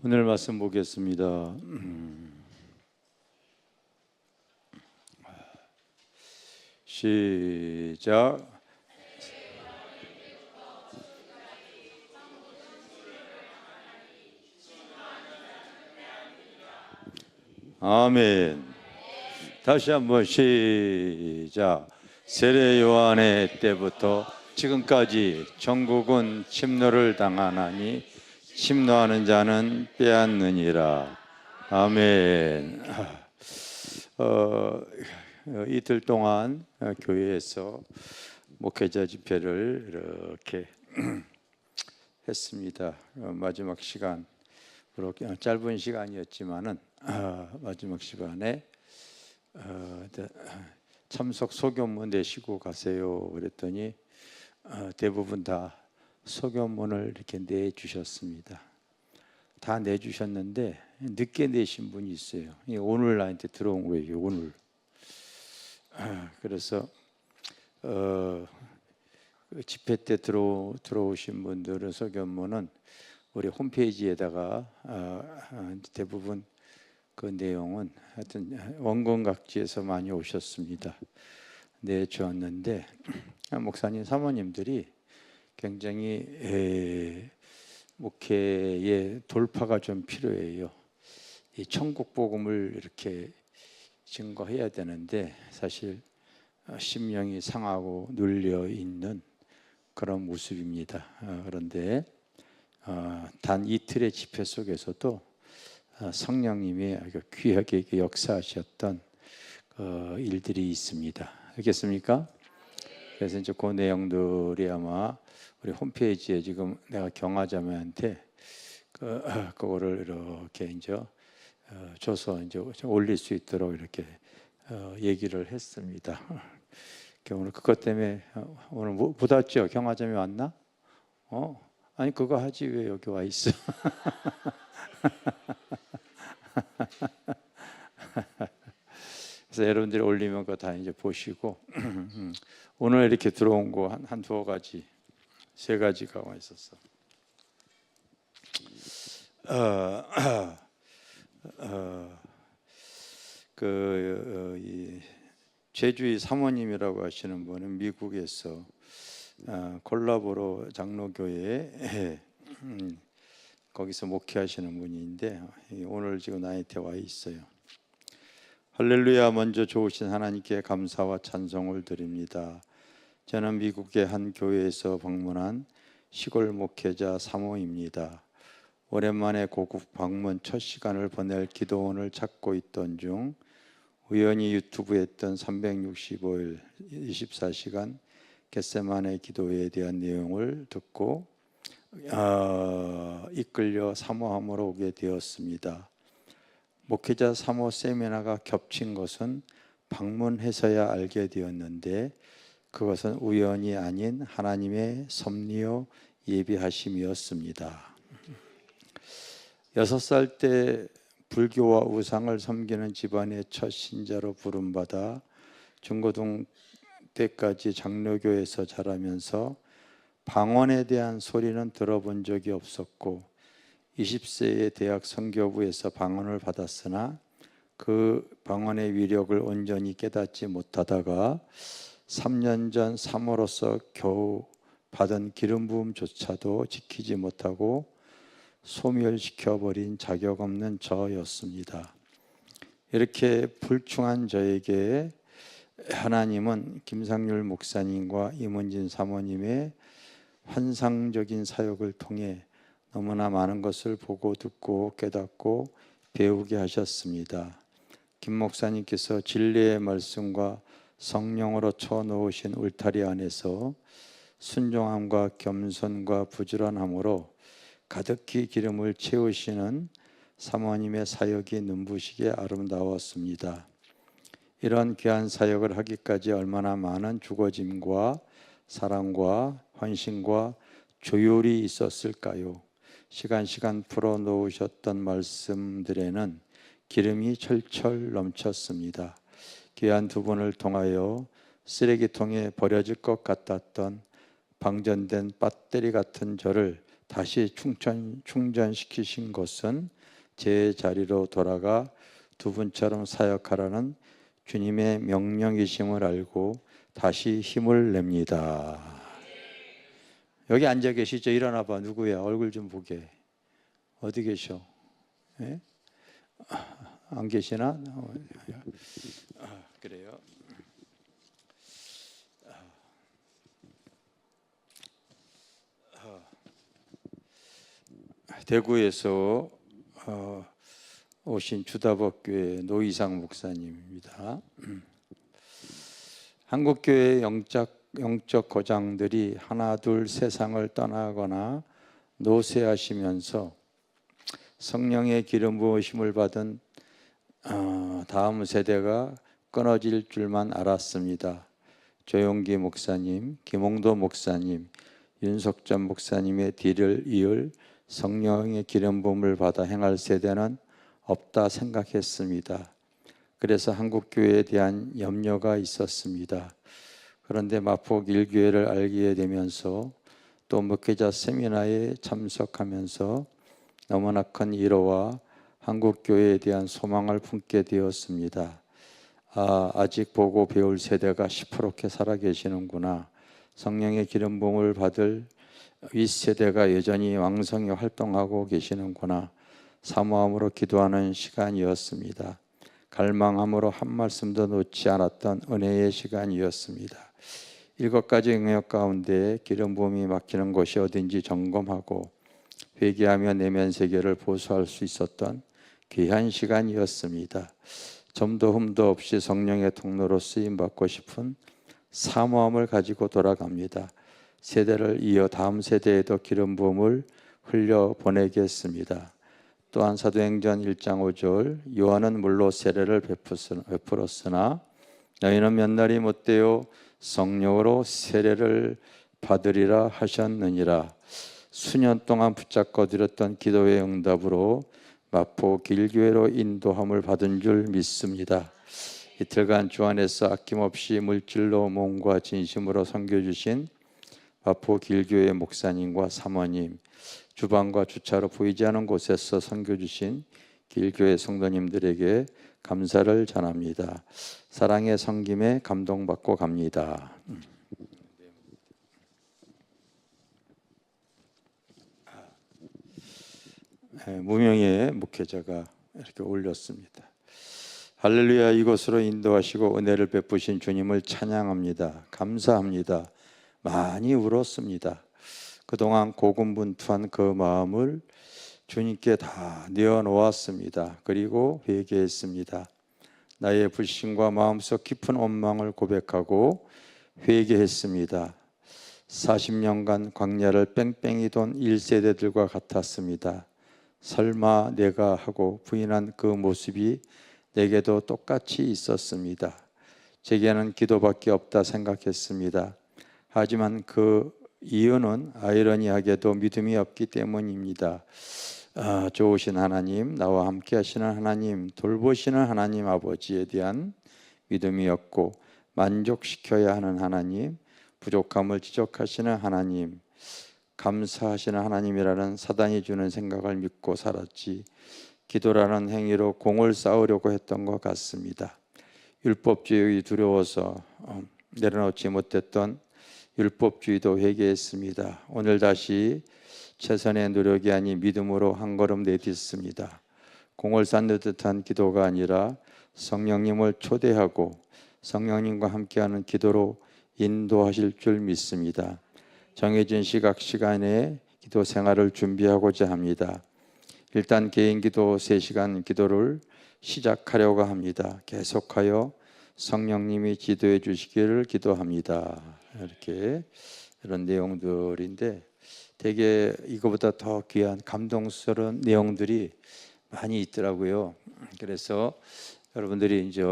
오늘 말씀 보겠습니다. 시작. 아멘. 다시 한번 시작. 세례 요한의 때부터 지금까지 천국은 침노를 당하나니 침노하는 자는 빼앗느니라. 아멘. 이틀 동안 교회에서 목회자 집회를 이렇게 했습니다. 마지막 시간, 짧은 시간이었지만은 마지막 시간에 참석 소견문 내시고 가세요 그랬더니 대부분 다 소견문을 이렇게 내주셨습니다. 다 내주셨는데 늦게 내신 분이 있어요. 오늘 나한테 들어온 거예요. 오늘. 그래서 집회 때 들어오신 분들은 소견문은 우리 홈페이지에다가 대부분 그 내용은 하여튼 원건각지에서 많이 오셨습니다. 내주었는데 목사님 사모님들이 굉장히 목회의 돌파가 좀 필요해요. 이 천국 복음을 이렇게 증거해야 되는데 사실 심령이 상하고 눌려 있는 그런 모습입니다. 그런데 단 이틀의 집회 속에서도 성령님이 아주 귀하게 역사하셨던 일들이 있습니다. 알겠습니까? 그래서 이제 그 내용들이 아마 우리 홈페이지에 지금 내가 경화자매한테 그거를 이렇게 이제 줘서 이제 올릴 수 있도록 이렇게 얘기를 했습니다. 오늘 그것 때문에 오늘 못 왔죠? 경화자매 왔나? 아니 그거 하지 왜 여기 와 있어? 그래서 여러분들이 올리면 그거 다 이제 보시고 오늘 이렇게 들어온 거 한 두어 가지, 세 가지가 와 있었어. 이 제주의 사모님이라고 하시는 분은 미국에서 콜라보로 장로교회에 거기서 목회하시는 분인데 오늘 지금 나한테 와 있어요. 할렐루야. 먼저 좋으신 하나님께 감사와 찬송을 드립니다. 저는 미국의 한 교회에서 방문한 시골 목회자 사모입니다. 오랜만에 고국 방문 첫 시간을 보낼 기도원을 찾고 있던 중 우연히 유튜브에 했던 365일 24시간 겟세마네 기도에 대한 내용을 듣고 이끌려 사모함으로 오게 되었습니다. 목회자 사모 세미나가 겹친 것은 방문해서야 알게 되었는데 그것은 우연이 아닌 하나님의 섭리요 예비하심이었습니다. 6살 때 불교와 우상을 섬기는 집안의 첫 신자로 부름받아 중고등 때까지 장로교에서 자라면서 방언에 대한 소리는 들어본 적이 없었고 20세에 대학 선교부에서 방언을 받았으나 그 방언의 위력을 온전히 깨닫지 못하다가 3년 전 사모로서 겨우 받은 기름 부음조차도 지키지 못하고 소멸시켜버린 자격 없는 저였습니다. 이렇게 불충한 저에게 하나님은 김상률 목사님과 임은진 사모님의 환상적인 사역을 통해 너무나 많은 것을 보고 듣고 깨닫고 배우게 하셨습니다. 김 목사님께서 진리의 말씀과 성령으로 쳐놓으신 울타리 안에서 순종함과 겸손과 부지런함으로 가득히 기름을 채우시는 사모님의 사역이 눈부시게 아름다웠습니다. 이런 귀한 사역을 하기까지 얼마나 많은 주거짐과 사랑과 헌신과 조율이 있었을까요? 시간 풀어놓으셨던 말씀들에는 기름이 철철 넘쳤습니다. 귀한 두 분을 통하여 쓰레기통에 버려질 것 같았던 방전된 배터리 같은 저를 다시 충전시키신 것은 제 자리로 돌아가 두 분처럼 사역하라는 주님의 명령이심을 알고 다시 힘을 냅니다. 여기 앉아 계시죠? 일어나 봐. 누구야? 얼굴 좀 보게. 어디 계셔? 예? 안 계시나? 그래요. 대구에서 오신 주다복교회 노이상 목사님입니다. 한국교회 영적 거장들이 하나둘 세상을 떠나거나 노쇠하시면서 성령의 기름 부으심을 받은 다음 세대가 끊어질 줄만 알았습니다. 조용기 목사님, 김홍도 목사님, 윤석전 목사님의 뒤를 이을 성령의 기름 부음을 받아 행할 세대는 없다 생각했습니다. 그래서 한국교회에 대한 염려가 있었습니다. 그런데 마포 길교회를 알게 되면서 또 목회자 세미나에 참석하면서 너무나 큰 위로와 한국교회에 대한 소망을 품게 되었습니다. 아직 보고 배울 세대가 시퍼렇게 살아계시는구나. 성령의 기름 부음을 받을 윗세대가 여전히 왕성히 활동하고 계시는구나. 사모함으로 기도하는 시간이었습니다. 갈망함으로 한 말씀도 놓지 않았던 은혜의 시간이었습니다. 7가지 영역 가운데 기름 부음이 막히는 곳이 어딘지 점검하고 회개하며 내면 세계를 보수할 수 있었던 귀한 시간이었습니다. 점도 흠도 없이 성령의 통로로 쓰임받고 싶은 사모함을 가지고 돌아갑니다. 세대를 이어 다음 세대에도 기름 부음을 흘려보내겠습니다. 또한 사도행전 1장 5절 요한은 물로 세례를 베풀었으나 너희는 몇 날이 못되어 성령으로 세례를 받으리라 하셨느니라. 수년 동안 붙잡고 드렸던 기도의 응답으로 마포 길교회로 인도함을 받은 줄 믿습니다. 이틀간 주 안에서 아낌없이 물질로 몸과 진심으로 섬겨주신 마포 길교회 목사님과 사모님, 주방과 주차로 보이지 않은 곳에서 섬겨주신 길교회 성도님들에게 감사를 전합니다. 사랑의 섬김에 감동받고 갑니다. 무명의 목회자가 이렇게 올렸습니다. 할렐루야. 이곳으로 인도하시고 은혜를 베푸신 주님을 찬양합니다. 감사합니다. 많이 울었습니다. 그동안 고군분투한 그 마음을 주님께 다 내어놓았습니다. 그리고 회개했습니다. 나의 불신과 마음속 깊은 원망을 고백하고 회개했습니다. 40년간 광야를 뺑뺑이 돈 1세대들과 같았습니다. 설마 내가 하고 부인한 그 모습이 내게도 똑같이 있었습니다. 제게는 기도밖에 없다 생각했습니다. 하지만 그 이유는 아이러니하게도 믿음이 없기 때문입니다. 좋으신 하나님, 나와 함께 하시는 하나님, 돌보시는 하나님 아버지에 대한 믿음이었고, 만족시켜야 하는 하나님, 부족함을 지적하시는 하나님, 감사하시는 하나님이라는 사단이 주는 생각을 믿고 살았지, 기도라는 행위로 공을 쌓으려고 했던 것 같습니다. 율법주의가 두려워서 내려놓지 못했던 율법주의도 회개했습니다. 오늘 다시 최선의 노력이 아닌 믿음으로 한 걸음 내딛습니다. 공을 쌓는 듯한 기도가 아니라 성령님을 초대하고 성령님과 함께하는 기도로 인도하실 줄 믿습니다. 정해진 시간에 기도 생활을 준비하고자 합니다. 일단 개인 기도 3시간 기도를 시작하려고 합니다. 계속하여 성령님이 지도해 주시기를 기도합니다. 이렇게 이런 내용들인데 되게 이거보다 더 귀한 감동스러운 내용들이 많이 있더라고요. 그래서 여러분들이 이제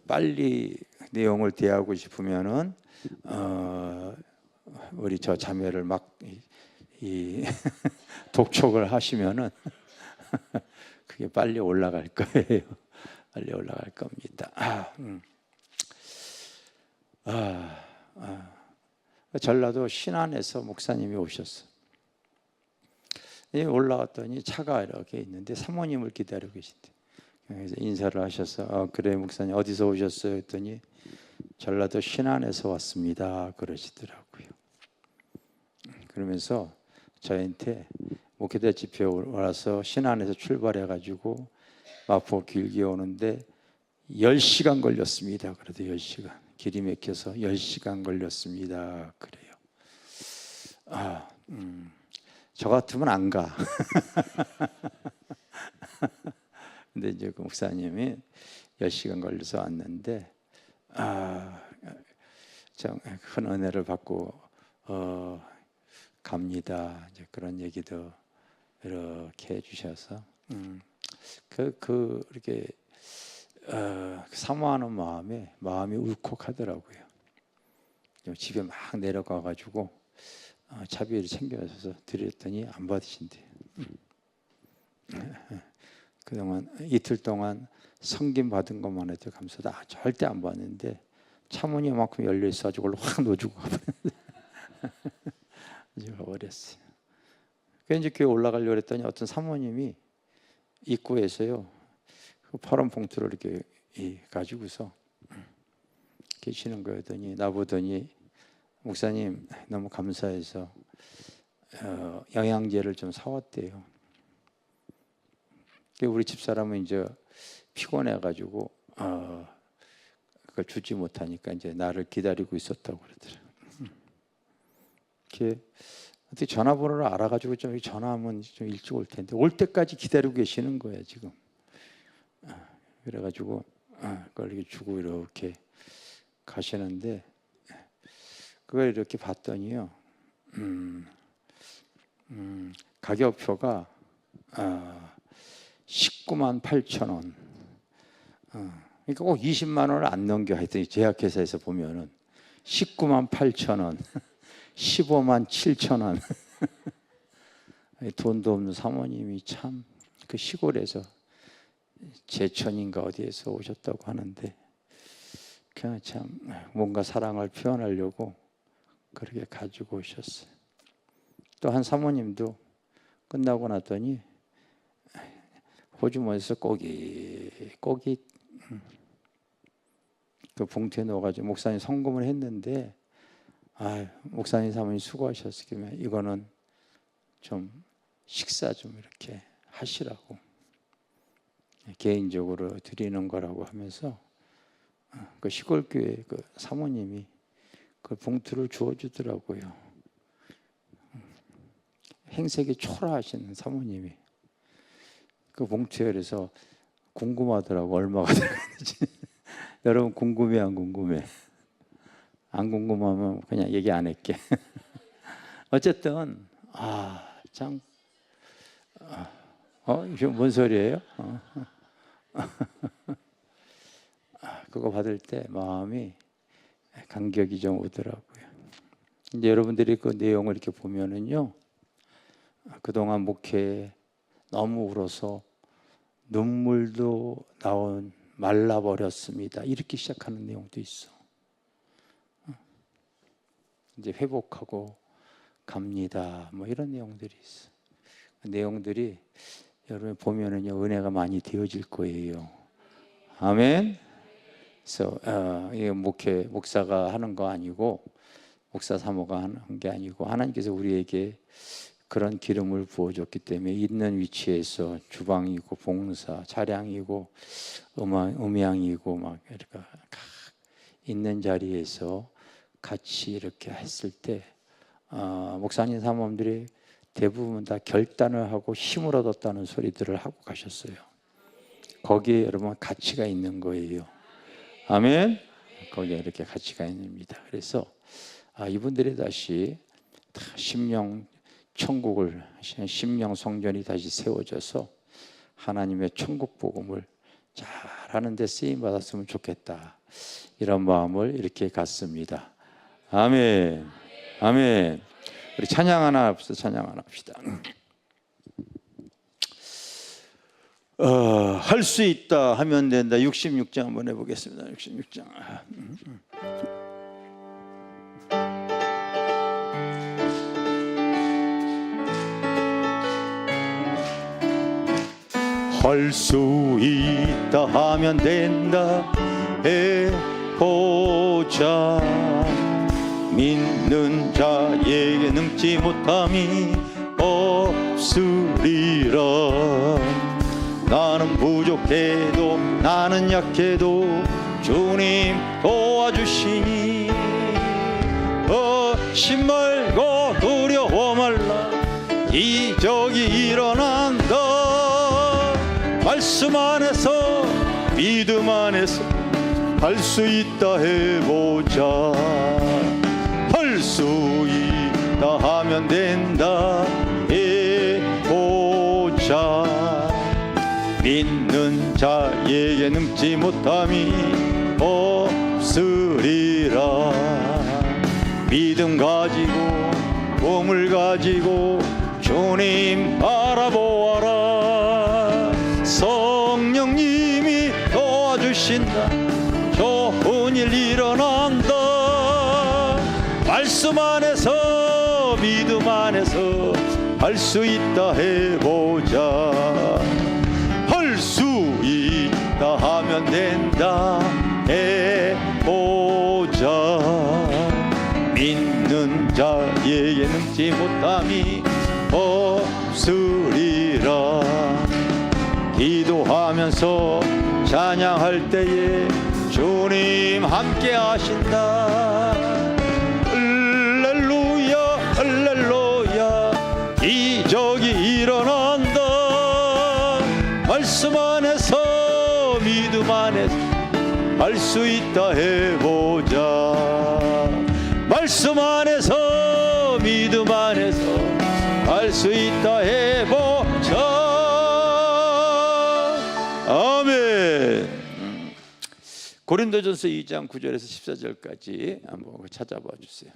빨리 내용을 대하고 싶으면은 우리 저 자매를 막 독촉을 하시면은 그게 빨리 올라갈 거예요. 빨리 올라갈 겁니다. 전라도 신안에서 목사님이 오셨어. 올라왔더니 차가 이렇게 있는데 사모님을 기다리고 계신대. 그래서 인사를 하셔서 그래 목사님 어디서 오셨어요? 했더니 전라도 신안에서 왔습니다. 그러시더라고요. 그러면서 저한테 목회자 집회 와서 신안에서 출발해가지고 마포 길게 오는데 10시간 걸렸습니다. 그래도 10시간 길이 막혀서 10시간 걸렸습니다. 그래요. 저 같으면 안 가. 근데 이제 그 목사님이 10시간 걸려서 왔는데 참 큰 은혜를 받고 갑니다. 이제 그런 얘기도 이렇게 해주셔서 이렇게 사모하는 마음이 울컥하더라고요. 집에 막 내려가가지고 차비를 챙겨서 드렸더니 안 받으신대요. 그동안 이틀 동안 성김 받은 것만 해도 감사하다. 절대 안 받는데 차문이 만큼 열려 있어가지고 그걸 확 놓아주고 가버렸어요. 그래서 이제 교회 올라가려고 했더니 어떤 사모님이 입구에서요 그 파란 봉투를 이렇게 가지고서 계시는 거였더니 나보더니 목사님 너무 감사해서 영양제를 좀 사왔대요. 우리 집사람은 이제 피곤해가지고 그걸 주지 못하니까 이제 나를 기다리고 있었다고 그러더라고요. 이렇게 어떻게 전화번호를 알아가지고 좀 전화하면 좀 일찍 올 텐데 올 때까지 기다리고 계시는 거예요 지금. 그래가지고 그걸 이렇게 주고 이렇게 가시는데 그걸 이렇게 봤더니요 가격표가 19만 8천 원. 그러니까 꼭 20만 원을 안 넘겨 했더니 제약회사에서 보면은 19만 8천 원, 15만 7천 원. 돈도 없는 사모님이 참 그 시골에서 제천인가 어디에서 오셨다고 하는데 그냥 참 뭔가 사랑을 표현하려고 그렇게 가지고 오셨어요. 또 한 사모님도 끝나고 났더니 호주머니에서 꼬깃 그 봉투에 넣어가지고 목사님 성금을 했는데 목사님 사모님 수고하셨으면 이거는 좀 식사 좀 이렇게 하시라고 개인적으로 드리는 거라고 하면서 그 시골교회 그 사모님이 그 봉투를 주워주더라고요. 행색이 초라하시는 사모님이 그 봉투에 그래서 궁금하더라고 얼마가 들어갔는지. 여러분 궁금해 안 궁금해? 안 궁금하면 그냥 얘기 안 할게. 어쨌든 참 이게 뭔 소리예요? 그거 받을 때 마음이 감격이 좀 오더라고요. 이제 여러분들이 그 내용을 이렇게 보면은요, 그동안 목회에 너무 울어서 눈물도 말라버렸습니다. 이렇게 시작하는 내용도 있어. 이제 회복하고 갑니다. 뭐 이런 내용들이 있어. 그 내용들이 여러분 보면은요 은혜가 많이 되어질 거예요. 아멘. 그래서 이게 목사가 하는 거 아니고 목사 사모가 하는 게 아니고 하나님께서 우리에게 그런 기름을 부어줬기 때문에 있는 위치에서 주방이고 봉사, 차량이고 음향이고 막 이렇게 있는 자리에서 같이 이렇게 했을 때 목사님 사모님들이 대부분 다 결단을 하고 힘을 얻었다는 소리들을 하고 가셨어요. 거기에 여러분 가치가 있는 거예요. 아멘. 거기에 이렇게 가치가 있습니다. 그래서 이분들이 다시 심령 천국을 심령 성전이 다시 세워져서 하나님의 천국 복음을 잘하는 데 쓰임 받았으면 좋겠다. 이런 마음을 이렇게 갖습니다. 아멘. 아멘. 우리 찬양 하나 합시다. 찬양 하나 합시다. 할 수 있다 하면 된다. 66장 한번 해보겠습니다. 66장. 할 수 있다 하면 된다 해보자. 믿는 자에게 능지 못함이 없으리라. 나는 부족해도 나는 약해도 주님 도와주시니 의심 말고 두려워 말라. 기적이 일어난다. 말씀 안에서 믿음 안에서 할 수 있다 해보자. 할 수 있다 하면 된다 해보자. 믿는 자에게 능지 못함이 없으리라. 믿음 가지고 꿈을 가지고 주님 바라보아라. 성령님이 도와주신다. 좋은 일 일어난다. 말씀 안에서 믿음 안에서 할 수 있다 해보자. 할 수 있다 하면 된다 해보자. 믿는 자에게 능지 못함이 없으리라. 기도하면서 찬양할 때에 주님 함께 하신다. 할렐루야 할렐루야. 기적이 일어난다. 말씀 안에서 믿음 안에서 할 수 있다 해보자. 말씀 안에서 믿음 안에서 할 수 있다 해보자. 아멘. 고린도전서 2장 9절에서 14절까지 한번 찾아봐 주세요.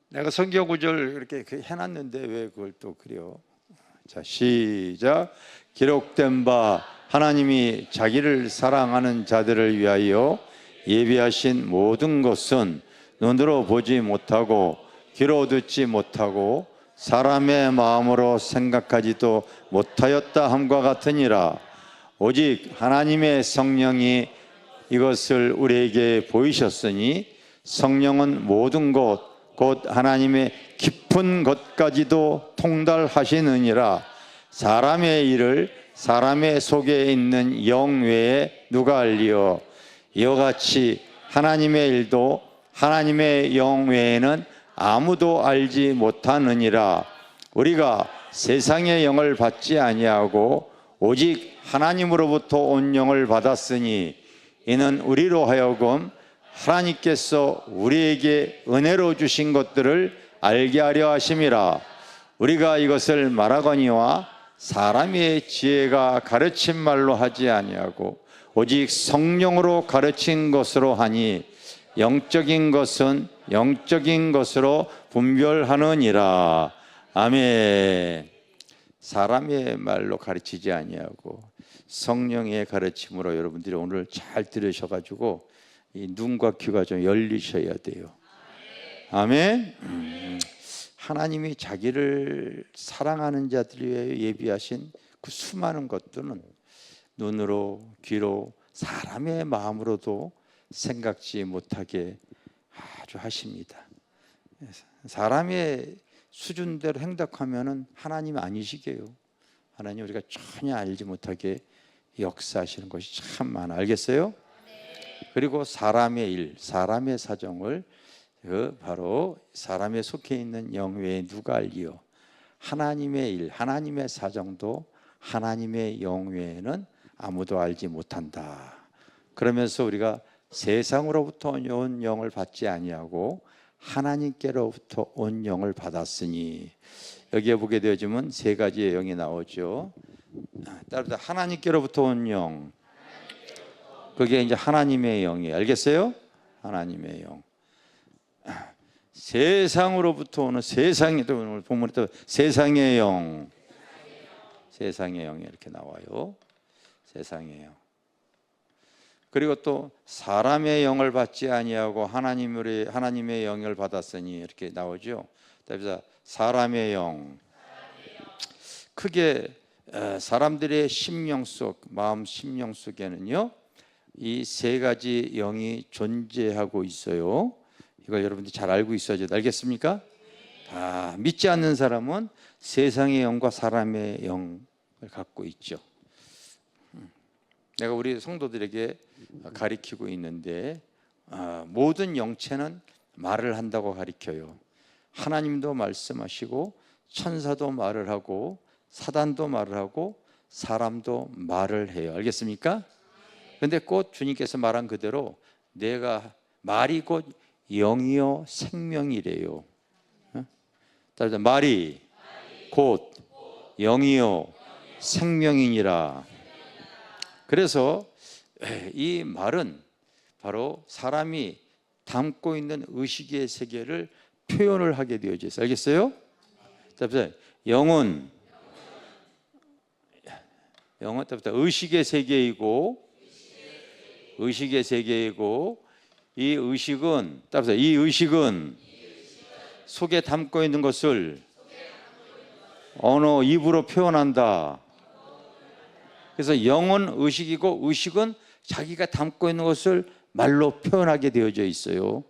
내가 성경 구절 이렇게 해놨는데 왜 그걸 또 그래요? 자, 시작. 기록된 바 하나님이 자기를 사랑하는 자들을 위하여 예비하신 모든 것은 눈으로 보지 못하고 귀로 듣지 못하고 사람의 마음으로 생각하지도 못하였다 함과 같으니라. 오직 하나님의 성령이 이것을 우리에게 보이셨으니 성령은 모든 것 곧 하나님의 깊은 것까지도 통달하시느니라. 사람의 일을 사람의 속에 있는 영 외에 누가 알리요? 이와 같이 하나님의 일도 하나님의 영 외에는 아무도 알지 못하느니라. 우리가 세상의 영을 받지 아니하고 오직 하나님으로부터 온 영을 받았으니 이는 우리로 하여금 하나님께서 우리에게 은혜로 주신 것들을 알게 하려 하심이라. 우리가 이것을 말하거니와 사람의 지혜가 가르친 말로 하지 아니하고 오직 성령으로 가르친 것으로 하니 영적인 것은 영적인 것으로 분별하느니라. 아멘. 사람의 말로 가르치지 아니하고 성령의 가르침으로 여러분들이 오늘 잘 들으셔가지고 이 눈과 귀가 좀 열리셔야 돼요. 아멘. 하나님이 자기를 사랑하는 자들 위해 예비하신 그 수많은 것들은 눈으로 귀로 사람의 마음으로도 생각지 못하게 아주 하십니다. 사람의 수준대로 행동하면은 하나님 아니시게요. 하나님 우리가 전혀 알지 못하게 역사하시는 것이 참 많아. 알겠어요? 그리고 사람의 일, 사람의 사정을 바로 사람에 속해 있는 영 외에 누가 알리요? 하나님의 일, 하나님의 사정도 하나님의 영 외에는 아무도 알지 못한다. 그러면서 우리가 세상으로부터 온 영을 받지 아니하고 하나님께로부터 온 영을 받았으니, 여기에 보게 되어지면 세 가지의 영이 나오죠. 따라서 하나님께로부터 온 영, 그게 이제 하나님의 영이에요. 알겠어요? 하나님의 영. 세상으로부터 오는, 세상에 또 오늘 본문에 또 세상의 영, 세상의 영이 이렇게 나와요. 세상의 영. 그리고 또 사람의 영을 받지 아니하고 하나님의 영을 받았으니 이렇게 나오죠. 그래서 사람의 영, 크게 사람들의 심령 속, 마음 심령 속에는요, 이 세 가지 영이 존재하고 있어요. 이걸 여러분들이 잘 알고 있어야죠. 알겠습니까? 믿지 않는 사람은 세상의 영과 사람의 영을 갖고 있죠. 내가 우리 성도들에게 가르치고 있는데 모든 영체는 말을 한다고 가르쳐요. 하나님도 말씀하시고 천사도 말을 하고 사단도 말을 하고 사람도 말을 해요. 알겠습니까? 그런데 곧 주님께서 말한 그대로 내가 말이 곧 영이요 생명이래요. 따라서 말이 곧 영이요 생명이니라. 그래서 이 말은 바로 사람이 담고 있는 의식의 세계를 표현을 하게 되어져 있어요. 알겠어요? 영은 의식의 세계이고 이 의식은 속에 담고 있는 것을 언어, 입으로 표현한다. 그래서 영은 의식이고 의식은 자기가 담고 있는 것을 말로 표현하게 되어져 있어요.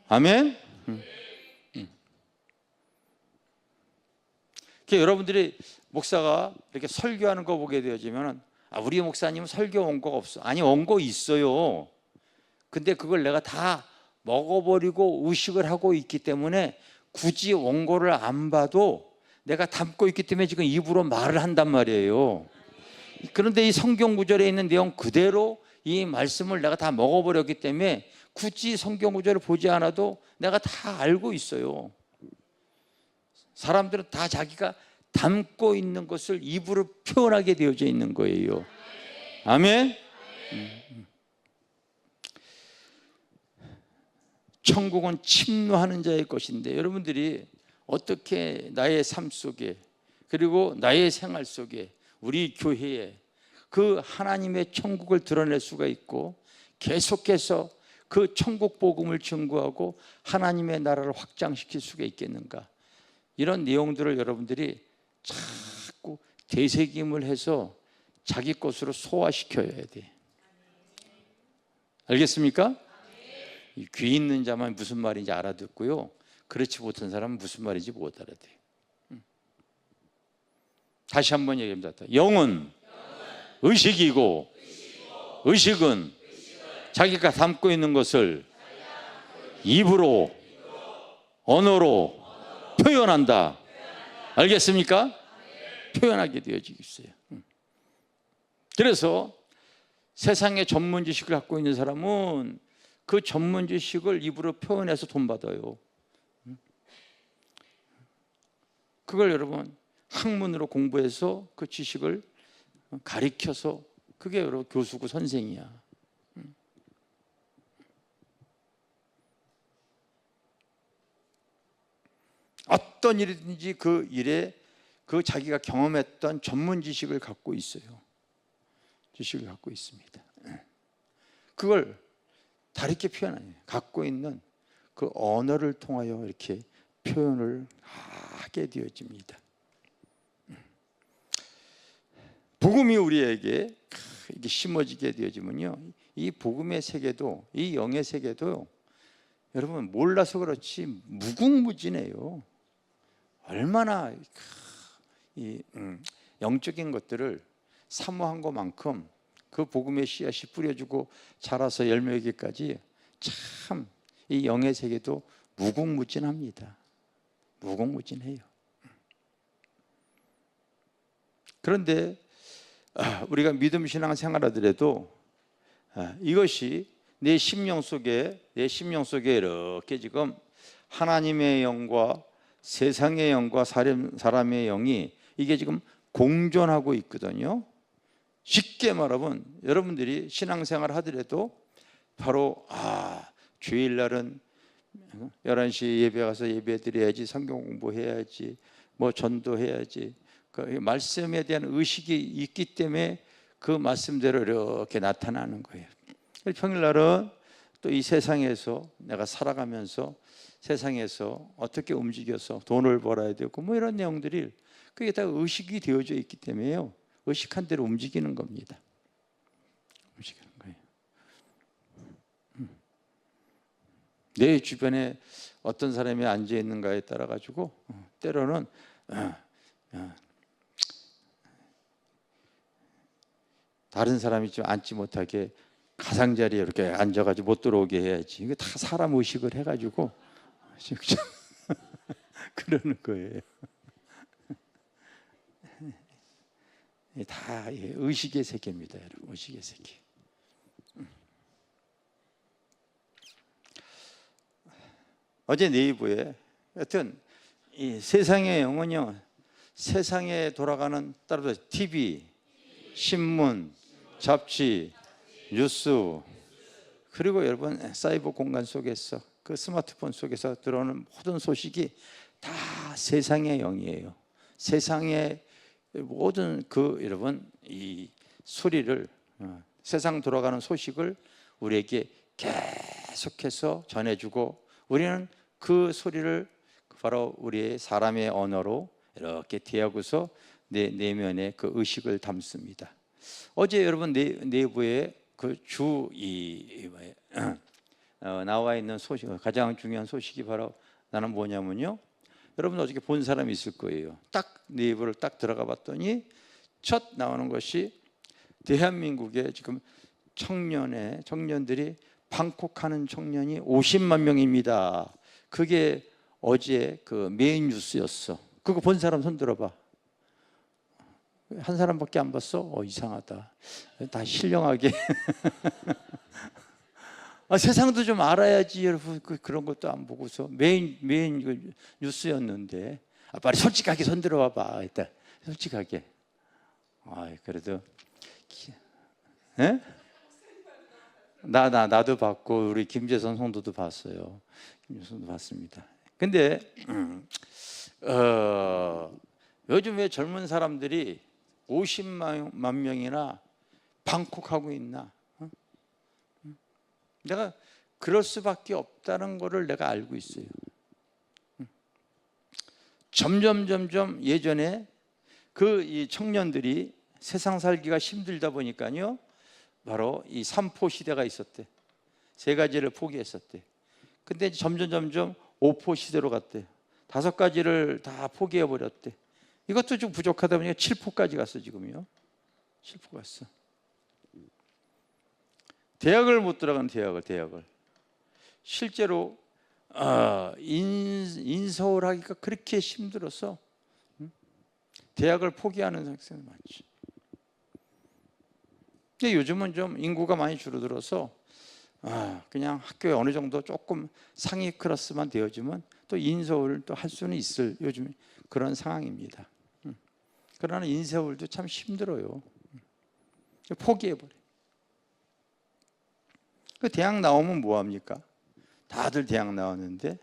아멘? 여러분들이 목사가 이렇게 설교하는 거 보게 되어지면 우리 목사님은 설교 원고가 없어. 아니, 원고 있어요. 근데 그걸 내가 다 먹어버리고 의식을 하고 있기 때문에 굳이 원고를 안 봐도 내가 담고 있기 때문에 지금 입으로 말을 한단 말이에요. 그런데 이 성경 구절에 있는 내용 그대로 이 말씀을 내가 다 먹어버렸기 때문에 굳이 성경 구절을 보지 않아도 내가 다 알고 있어요. 사람들은 다 자기가 담고 있는 것을 입으로 표현하게 되어져 있는 거예요. 아멘? 천국은 침노하는 자의 것인데, 여러분들이 어떻게 나의 삶 속에 그리고 나의 생활 속에 우리 교회에 그 하나님의 천국을 드러낼 수가 있고 계속해서 그 천국 복음을 증거하고 하나님의 나라를 확장시킬 수가 있겠는가? 이런 내용들을 여러분들이 자꾸 되새김을 해서 자기 것으로 소화시켜야 돼. 알겠습니까? 귀 있는 자만 무슨 말인지 알아듣고요, 그렇지 못한 사람은 무슨 말인지 못 알아듣어요. 다시 한번 얘기합니다. 영은 의식이고 의식은 자기가 담고 있는 것을 입으로, 언어로 표현한다. 알겠습니까? 표현하게 되어지고 있어요. 그래서 세상의 전문 지식을 갖고 있는 사람은 그 전문 지식을 입으로 표현해서 돈 받아요. 그걸 여러분 학문으로 공부해서 그 지식을 가르쳐서, 그게 여러분 교수고 선생이야. 어떤 일이든지 그 일에 그 자기가 경험했던 전문 지식을 갖고 있어요. 지식을 갖고 있습니다. 그걸 다르게 표현해요. 갖고 있는 그 언어를 통하여 이렇게 표현을 하게 되어집니다. 복음이 우리에게 이게 심어지게 되어지면요, 이 복음의 세계도, 이 영의 세계도 여러분 몰라서 그렇지 무궁무진해요. 얼마나 이 영적인 것들을 사모한 것만큼 그 복음의 씨앗이 뿌려주고 자라서 열매 맺기까지 참 이 영의 세계도 무궁무진합니다. 무궁무진해요. 그런데 우리가 믿음 신앙 생활하더라도 이것이 내 심령 속에 이렇게 지금 하나님의 영과 세상의 영과 사람의 영이 이게 지금 공존하고 있거든요. 쉽게 말하면 여러분들이 신앙생활 하더라도 바로 주일날은 11시에 예배 가서 예배 드려야지, 성경 공부해야지, 뭐 전도해야지, 그 말씀에 대한 의식이 있기 때문에 그 말씀대로 이렇게 나타나는 거예요. 평일날은 또 이 세상에서 내가 살아가면서 세상에서 어떻게 움직여서 돈을 벌어야 되고 뭐 이런 내용들이 그게 다 의식이 되어져 있기 때문에요. 의식한 대로 움직이는 겁니다. 움직이는 거예요. 내 주변에 어떤 사람이 앉아 있는가에 따라 가지고 때로는 다른 사람이 좀 앉지 못하게 가장자리에 이렇게 앉아가지고 못 들어오게 해야지. 이게 다 사람 의식을 해가지고 그러는 거예요. 다 의식의 세계입니다, 여러분. 의식의 세계. 어제 네이버에 하여튼 이 세상의 영은요, 세상에 돌아가는 따라서 TV, 신문, 잡지, 뉴스, 그리고 여러분 사이버 공간 속에서 그 스마트폰 속에서 들어오는 모든 소식이 다 세상의 영이에요. 세상의 모든 그 여러분 이 소리를 세상 돌아가는 소식을 우리에게 계속해서 전해주고 우리는 그 소리를 바로 우리의 사람의 언어로 이렇게 대하고서 내 내면에 그 의식을 담습니다. 어제 여러분 내부에 그 나와 있는 소식, 가장 중요한 소식이 바로 나는 뭐냐면요, 여러분 어저께 본 사람이 있을 거예요. 딱 네이버를 딱 들어가 봤더니 첫 나오는 것이 대한민국에 지금 청년들이 방콕하는 청년이 50만 명입니다. 그게 어제 그 메인 뉴스였어. 그거 본 사람 손 들어봐. 한 사람밖에 안 봤어? 이상하다. 다 신령하게. 세상도 좀 알아야지, 여러분. 그런 것도 안 보고서 메인 뉴스였는데. 빨리 솔직하게 손 들어봐봐. 일단 솔직하게. 그래도 에? 나도 봤고 우리 김재선 성도도 봤어요. 김재선도 봤습니다. 근데 요즘에 젊은 사람들이 50만 명이나 방콕하고 있나? 내가 그럴 수밖에 없다는 것을 내가 알고 있어요. 점점 예전에 이 청년들이 세상 살기가 힘들다 보니까요, 바로 이 삼포 시대가 있었대. 세 가지를 포기했었대. 근데 점점 5포 시대로 갔대. 5가지를 다 포기해 버렸대. 이것도 좀 부족하다 보니까 7포까지 갔어, 지금요. 7포 갔어. 대학을 못 들어간 대학을. 실제로 인서울 하기가 그렇게 힘들어서 대학을 포기하는 학생이 많지. 근데 요즘은 좀 인구가 많이 줄어들어서 그냥 학교에 어느 정도 조금 상위 클래스만 되어지면 또 인서울을 또 할 수는 있을 요즘 그런 상황입니다. 그러나 인서울도 참 힘들어요. 포기해버려. 그 대학 나오면 뭐합니까? 다들 대학 나왔는데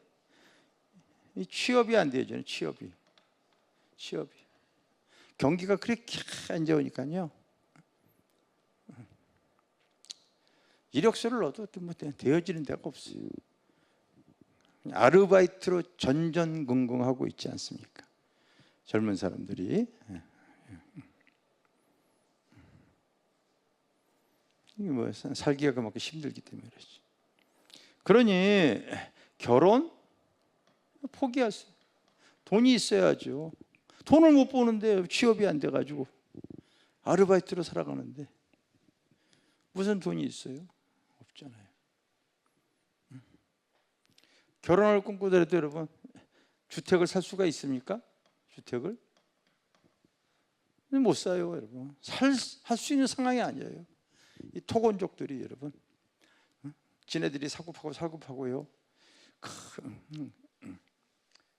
이 취업이 안 되죠. 취업이 경기가 그렇게 안 좋으니까요, 이력서를 넣어도 뭐 되어지는 데가 없어요. 아르바이트로 전전긍긍하고 있지 않습니까? 젊은 사람들이. 이게 뭐 살기가 그만큼 힘들기 때문에 그렇지. 그러니 결혼 포기하세요. 돈이 있어야죠. 돈을 못 버는데 취업이 안 돼가지고 아르바이트로 살아가는데 무슨 돈이 있어요? 없잖아요. 결혼을 꿈꾸더라도 여러분 주택을 살 수가 있습니까? 주택을 못 사요, 여러분. 할 수 있는 상황이 아니에요. 이 토건족들이 여러분, 지네들이 살급하고요.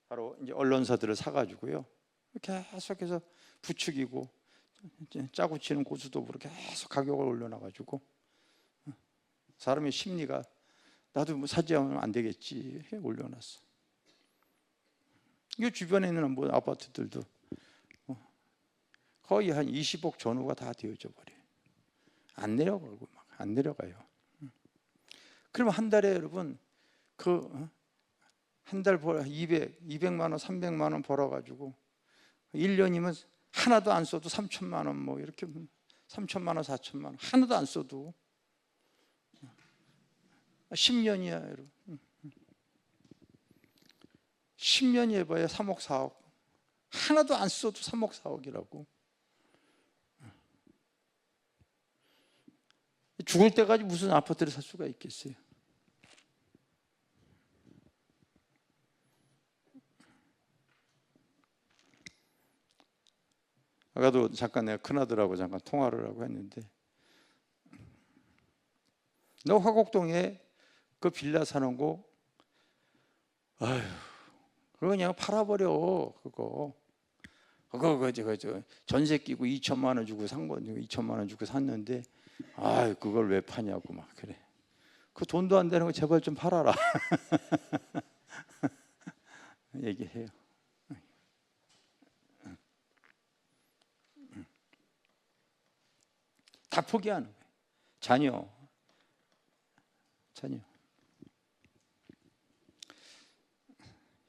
바로 이제 언론사들을 사가지고요, 계속해서 부추기고 짜고 치는 고스톱으로 계속 가격을 올려놔가지고 사람의 심리가 나도 뭐 사지 않으면 안 되겠지 해 올려놨어. 이 주변에 있는 뭐 아파트들도 거의 한 20억 전후가 다 되어져 버려요. 안 내려가고 막 안 내려가요. 그러면 한 달에 여러분 한 달 벌어 200만 원, 300만 원 벌어가지고 1년이면 하나도 안 써도 3천만 원 뭐 이렇게 3천만 원, 4천만 원 하나도 안 써도 10년이야 여러분. 10년이 해봐야 3억 4억 하나도 안 써도 3억 4억이라고. 죽을 때까지 무슨 아파트를 살 수가 있겠어요? 아까도 잠깐 내가 큰아들하고 잠깐 통화를 하고 했는데, 너 화곡동에 그 빌라 사는 거, 아휴, 그거 그냥 팔아버려. 그거 전세 끼고 2천만 원 주고 산 거, 2천만 원 주고 샀는데, 아, 그걸 왜 파냐고 막 그래. 그 돈도 안 되는 거 제발 좀 팔아라. 얘기해요. 다 포기하는 거예요. 자녀.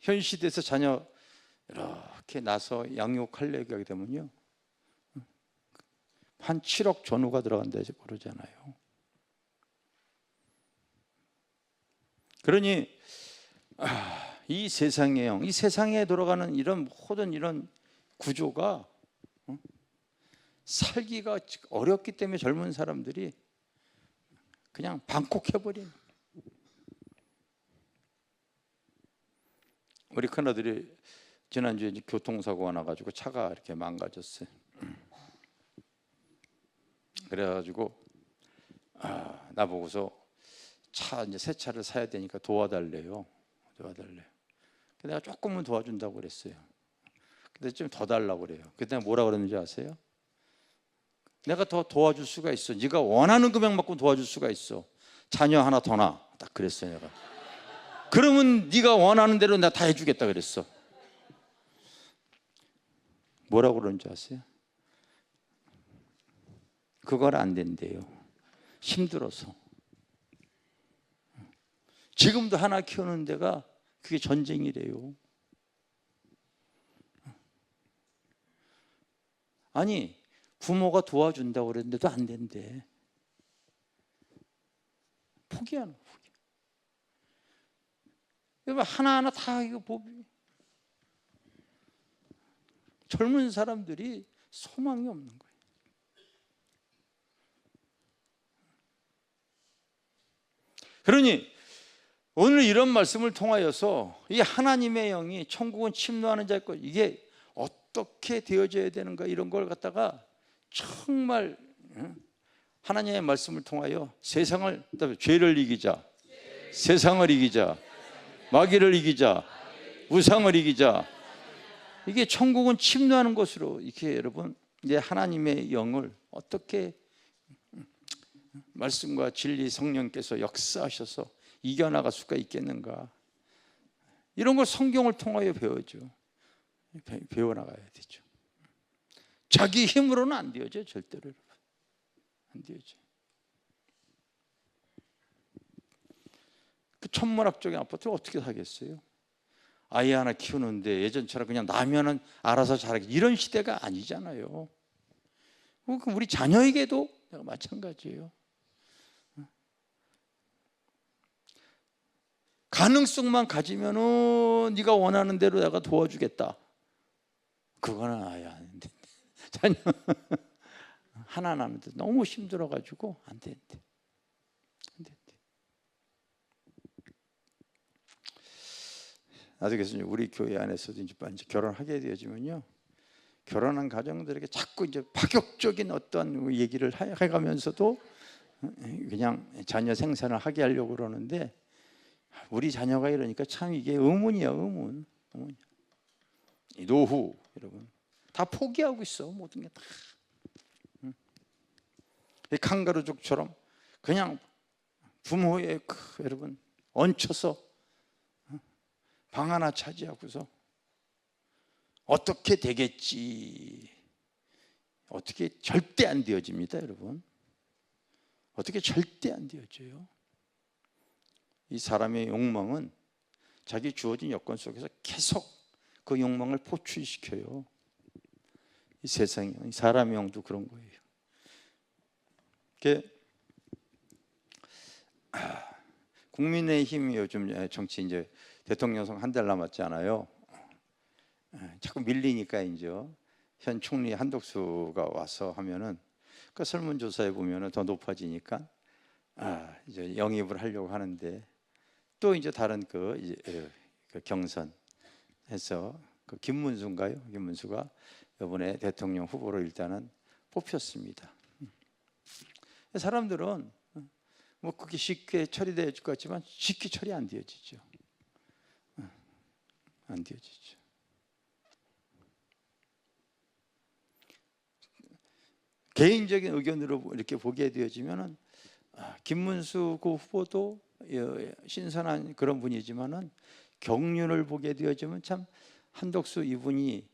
현 시대에서 자녀 이렇게 나서 양육하려고 하게 되면요, 한 7억 전후가 들어간다고 그러잖아요. 그러니 이 세상의 영, 이 세상에 돌아가는 이런 모든 이런 구조가 살기가 어렵기 때문에 젊은 사람들이 그냥 방콕해버린. 우리 큰아들이 지난주에 교통사고가 나가지고 차가 이렇게 망가졌어요. 그래가지고 나보고서 차 이제 새 차를 사야 되니까 도와달래요. 내가 조금은 도와준다고 그랬어요. 근데 좀 더 달라고 그래요. 그때 뭐라 그랬는지 아세요? 내가 더 도와줄 수가 있어. 네가 원하는 금액만큼 도와줄 수가 있어. 자녀 하나 더 낳아. 딱 그랬어요, 내가. 그러면 네가 원하는 대로 내가 다 해주겠다 그랬어. 뭐라고 그러는지 아세요? 그걸 안 된대요. 힘들어서. 지금도 하나 키우는 데가 그게 전쟁이래요. 아니, 부모가 도와준다고 그랬는데도 안 된대. 포기하는 거야. 여러분, 하나하나 다 이거 법이. 젊은 사람들이 소망이 없는 거예요. 그러니 오늘 이런 말씀을 통하여서 이 하나님의 영이 천국은 침노하는 자일 것, 이게 어떻게 되어져야 되는가, 이런 걸 갖다가 정말 하나님의 말씀을 통하여 세상을, 죄를 이기자, 세상을 이기자, 마귀를 이기자, 우상을 이기자, 이게 천국은 침노하는 것으로 이렇게 여러분 이제 하나님의 영을 어떻게 말씀과 진리 성령께서 역사하셔서 이겨나갈 수가 있겠는가, 이런 걸 성경을 통하여 배워죠. 배워나가야 되죠. 자기 힘으로는 안 되어져, 절대로. 안 되어져. 그 천문학적인 아파트를 어떻게 사겠어요? 아이 하나 키우는데 예전처럼 그냥 나면은 알아서 자라게, 이런 시대가 아니잖아요. 우리 자녀에게도 마찬가지예요. 가능성만 가지면은 네가 원하는 대로 내가 도와주겠다. 그거는 아예 안 된대. 자녀 하나 낳는데 너무 힘들어가지고 안 된대. 나도 그래서 우리 교회 안에서도 이제 결혼하게 되어지면요, 결혼한 가정들에게 자꾸 이제 파격적인 어떤 얘기를 해가면서도 그냥 자녀 생산을 하게 하려고 그러는데, 우리 자녀가 이러니까 참 이게 의문이야, 의문. 이 노후 여러분 다 포기하고 있어, 모든 게 다. 이 칸가루족처럼 그냥 부모의 여러분 얹혀서 방 하나 차지하고서 어떻게 되겠지, 어떻게 절대 안 되어집니다, 여러분. 어떻게 절대 안 되어져요. 이 사람의 욕망은 자기 주어진 여건 속에서 계속 그 욕망을 포출시켜요. 이 세상이, 사람의 영도 그런 거예요. 국민의힘이 요즘 정치 이제 대통령 선 한 달 남았잖아요. 자꾸 밀리니까 이제 현 총리 한덕수가 와서 하면은 그 설문조사에 보면은 더 높아지니까 이제 영입을 하려고 하는데, 또 이제 다른 그 경선에서 그 김문수인가요? 김문수가 이번에 대통령 후보로 일단은 뽑혔습니다. 사람들은 뭐 그게 쉽게 처리될 것 같지만 쉽게 처리 안 되어지죠. 안 되어지죠. 개인적인 의견으로 이렇게 보게 되어지면은 김문수 그 후보도 신선한 그런 분이지만은 경륜을 보게 되어지면 참 한덕수 이분이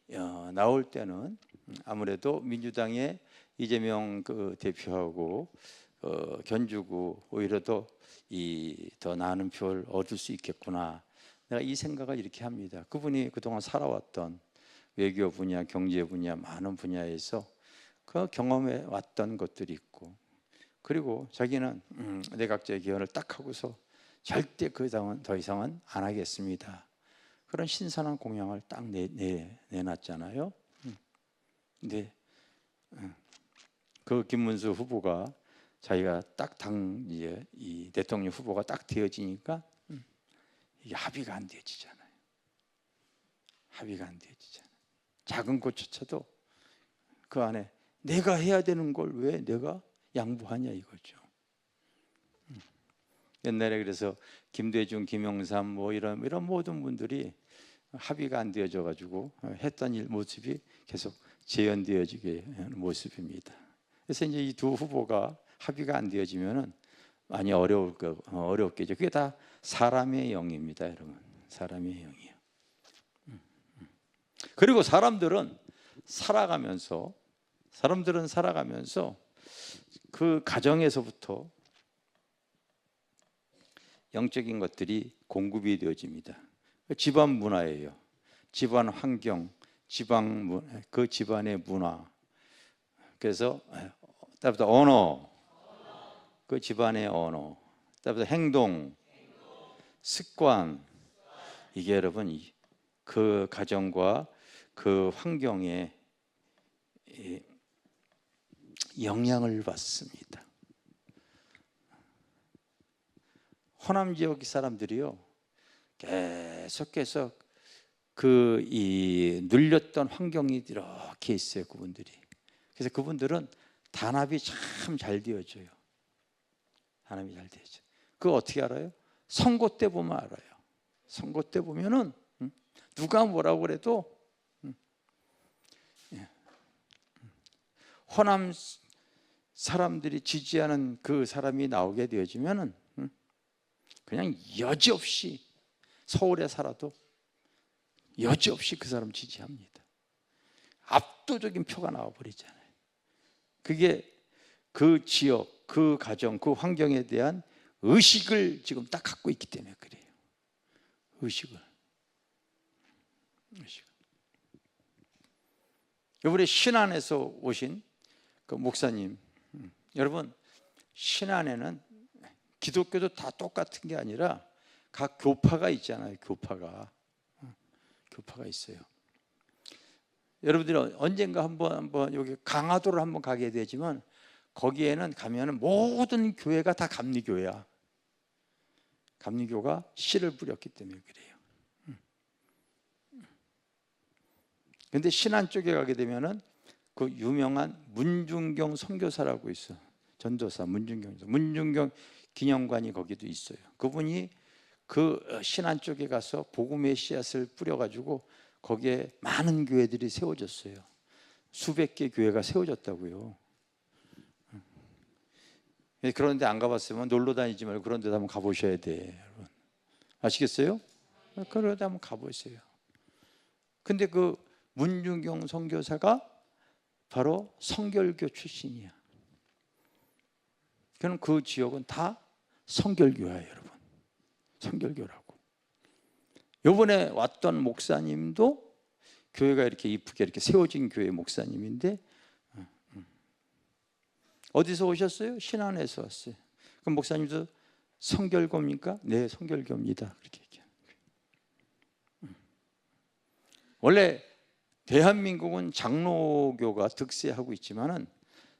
나올 때는 아무래도 민주당의 이재명 그 대표하고 견주고 오히려 더 나은 표를 얻을 수 있겠구나. 내가 이 생각을 이렇게 합니다. 그분이 그동안 살아왔던 외교 분야, 경제 분야, 많은 분야에서 그 경험해 왔던 것들이 있고, 그리고 자기는 내각제 개헌을 딱 하고서 절대 더 이상은 안 하겠습니다. 그런 신선한 공약을 딱 내놨잖아요. 근데 그 김문수 후보가 자기가 딱 이 대통령 후보가 딱 되어지니까 이게 합의가 안 되어지잖아요. 합의가 안 되어지잖아요. 작은 것조차도 그 안에 내가 해야 되는 걸 왜 내가 양보하냐 이거죠. 옛날에 그래서 김대중, 김영삼 뭐 이런 모든 분들이 합의가 안 되어져 가지고 했던 일 모습이 계속 재현되어지게 하는 모습입니다. 그래서 이제 이 두 후보가 합의가 안 되어지면은 많이 어렵겠죠. 그게 다 사람의 영입니다, 여러분. 사람의 영이에요. 그리고 사람들은 살아가면서 그 가정에서부터 영적인 것들이 공급이 되어집니다. 집안 문화예요. 집안 환경, 그 집안의 문화. 그래서 따라서 언어, 그 집안의 언어, 따라서 행동, 습관. 이게 여러분 그 가정과 그 환경에 영향을 받습니다. 호남 지역 사람들이요, 계속해서 눌렸던 환경이 이렇게 있어요, 그분들이. 그래서 그분들은 단합이 참 잘 되어져요. 단합이 잘 되어져. 그거 어떻게 알아요? 선거 때 보면 알아요. 선거 때 보면은 누가 뭐라고 그래도 호남 사람들이 지지하는 그 사람이 나오게 되어지면은 그냥 여지없이 서울에 살아도 여지없이 그 사람 지지합니다. 압도적인 표가 나와버리잖아요. 그게 그 지역, 그 가정, 그 환경에 대한 의식을 지금 딱 갖고 있기 때문에 그래요. 의식을. 이번에 신안에서 오신 그 목사님, 여러분, 신안에는 기독교도 다 똑같은 게 아니라 각 교파가 있잖아요. 교파가 있어요. 여러분들이 언젠가 한번 여기 강화도를 한번 가게 되지만 거기에는 가면은 모든 교회가 다 감리교회야. 감리교가 씨를 뿌렸기 때문에 그래요. 그런데 신안 쪽에 가게 되면은 그 유명한 문중경 선교사라고 있어. 전도사 문중경 기념관이 거기도 있어요. 그분이 그 신안 쪽에 가서 복음의 씨앗을 뿌려가지고 거기에 많은 교회들이 세워졌어요. 수백 개 교회가 세워졌다고요. 그런데 안 가봤으면 놀러 다니지 말고 그런 데 한번 가보셔야 돼, 여러분. 아시겠어요? 그런 데 한번 가보세요. 근데 그 문중경 선교사가 바로 성결교 출신이야. 그럼 그 지역은 다 성결교야, 여러분. 성결교라고. 요번에 왔던 목사님도 교회가 이렇게 이쁘게 이렇게 세워진 교회 목사님인데, 어디서 오셨어요? 신안에서 왔어요. 그럼 목사님도 성결교입니까? 네, 성결교입니다. 그렇게 얘기해요. 원래 대한민국은 장로교가 득세하고 있지만은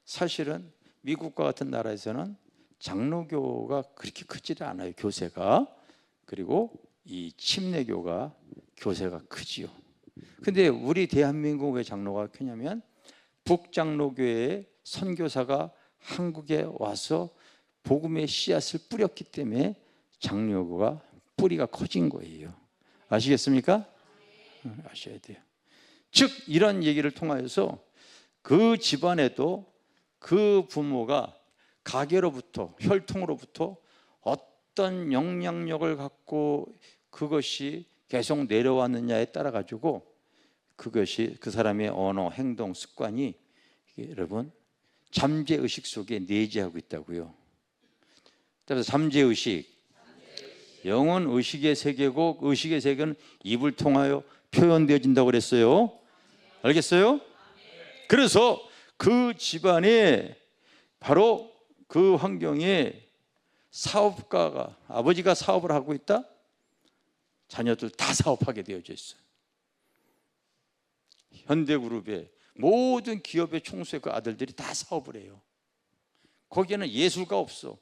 사실은 미국과 같은 나라에서는 장로교가 그렇게 크지를 않아요, 교세가. 그리고 이 침례교가 교세가 크지요. 근데 우리 대한민국 왜 장로가 크냐면 북장로교회의 선교사가 한국에 와서 복음의 씨앗을 뿌렸기 때문에 장로교가 뿌리가 커진 거예요. 아시겠습니까? 아셔야 돼요. 즉 이런 얘기를 통하여서 그 집안에도 그 부모가 가계로부터, 혈통으로부터 어떤 영향력을 갖고 그것이 계속 내려왔느냐에 따라 가지고 그것이 그 사람의 언어, 행동, 습관이 여러분 잠재의식 속에 내재하고 있다고요. 그래서 잠재의식, 영은 의식의 세계고 의식의 세계는 입을 통하여 표현되어진다고 그랬어요. 알겠어요? 그래서 그 집안에 바로 그 환경에 사업가가, 아버지가 사업을 하고 있다? 자녀들 다 사업하게 되어져 있어요. 현대그룹의 모든 기업의 총수의 그 아들들이 다 사업을 해요. 거기에는 예술가 없어,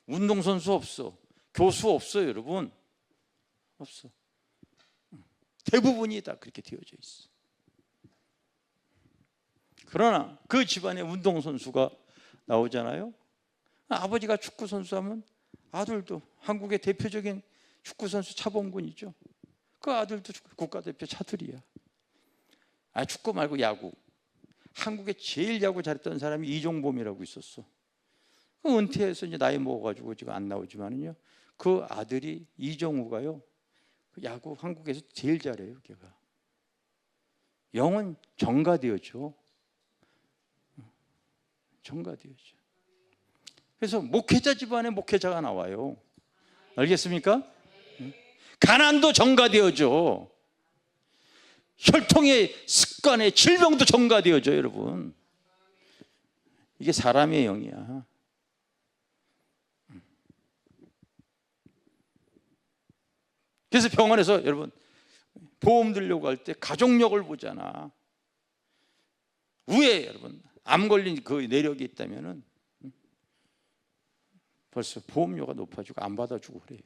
운동선수 없어, 교수 없어요. 여러분 없어. 대부분이 다 그렇게 되어져 있어. 그러나 그 집안에 운동선수가 나오잖아요. 아버지가 축구선수 하면 아들도 한국의 대표적인 축구선수 차범근이죠. 그 아들도 국가대표 차들이야. 축구 말고 야구. 한국에 제일 야구 잘했던 사람이 이종범이라고 있었어. 은퇴해서 이제 나이 먹어가지고 지금 안 나오지만은요, 그 아들이 이정우가요, 그 야구 한국에서 제일 잘해요. 걔가 영은 정가되었죠. 정가되었죠. 그래서 목회자 집안에 목회자가 나와요. 알겠습니까? 가난도 정가되어져. 혈통의 습관의 질병도 정가되어져. 여러분 이게 사람의 영이야. 그래서 병원에서 여러분 보험 들려고 할 때 가족력을 보잖아. 위에 여러분 암 걸린 그 내력이 있다면은 벌써 보험료가 높아지고 안 받아주고 그래요.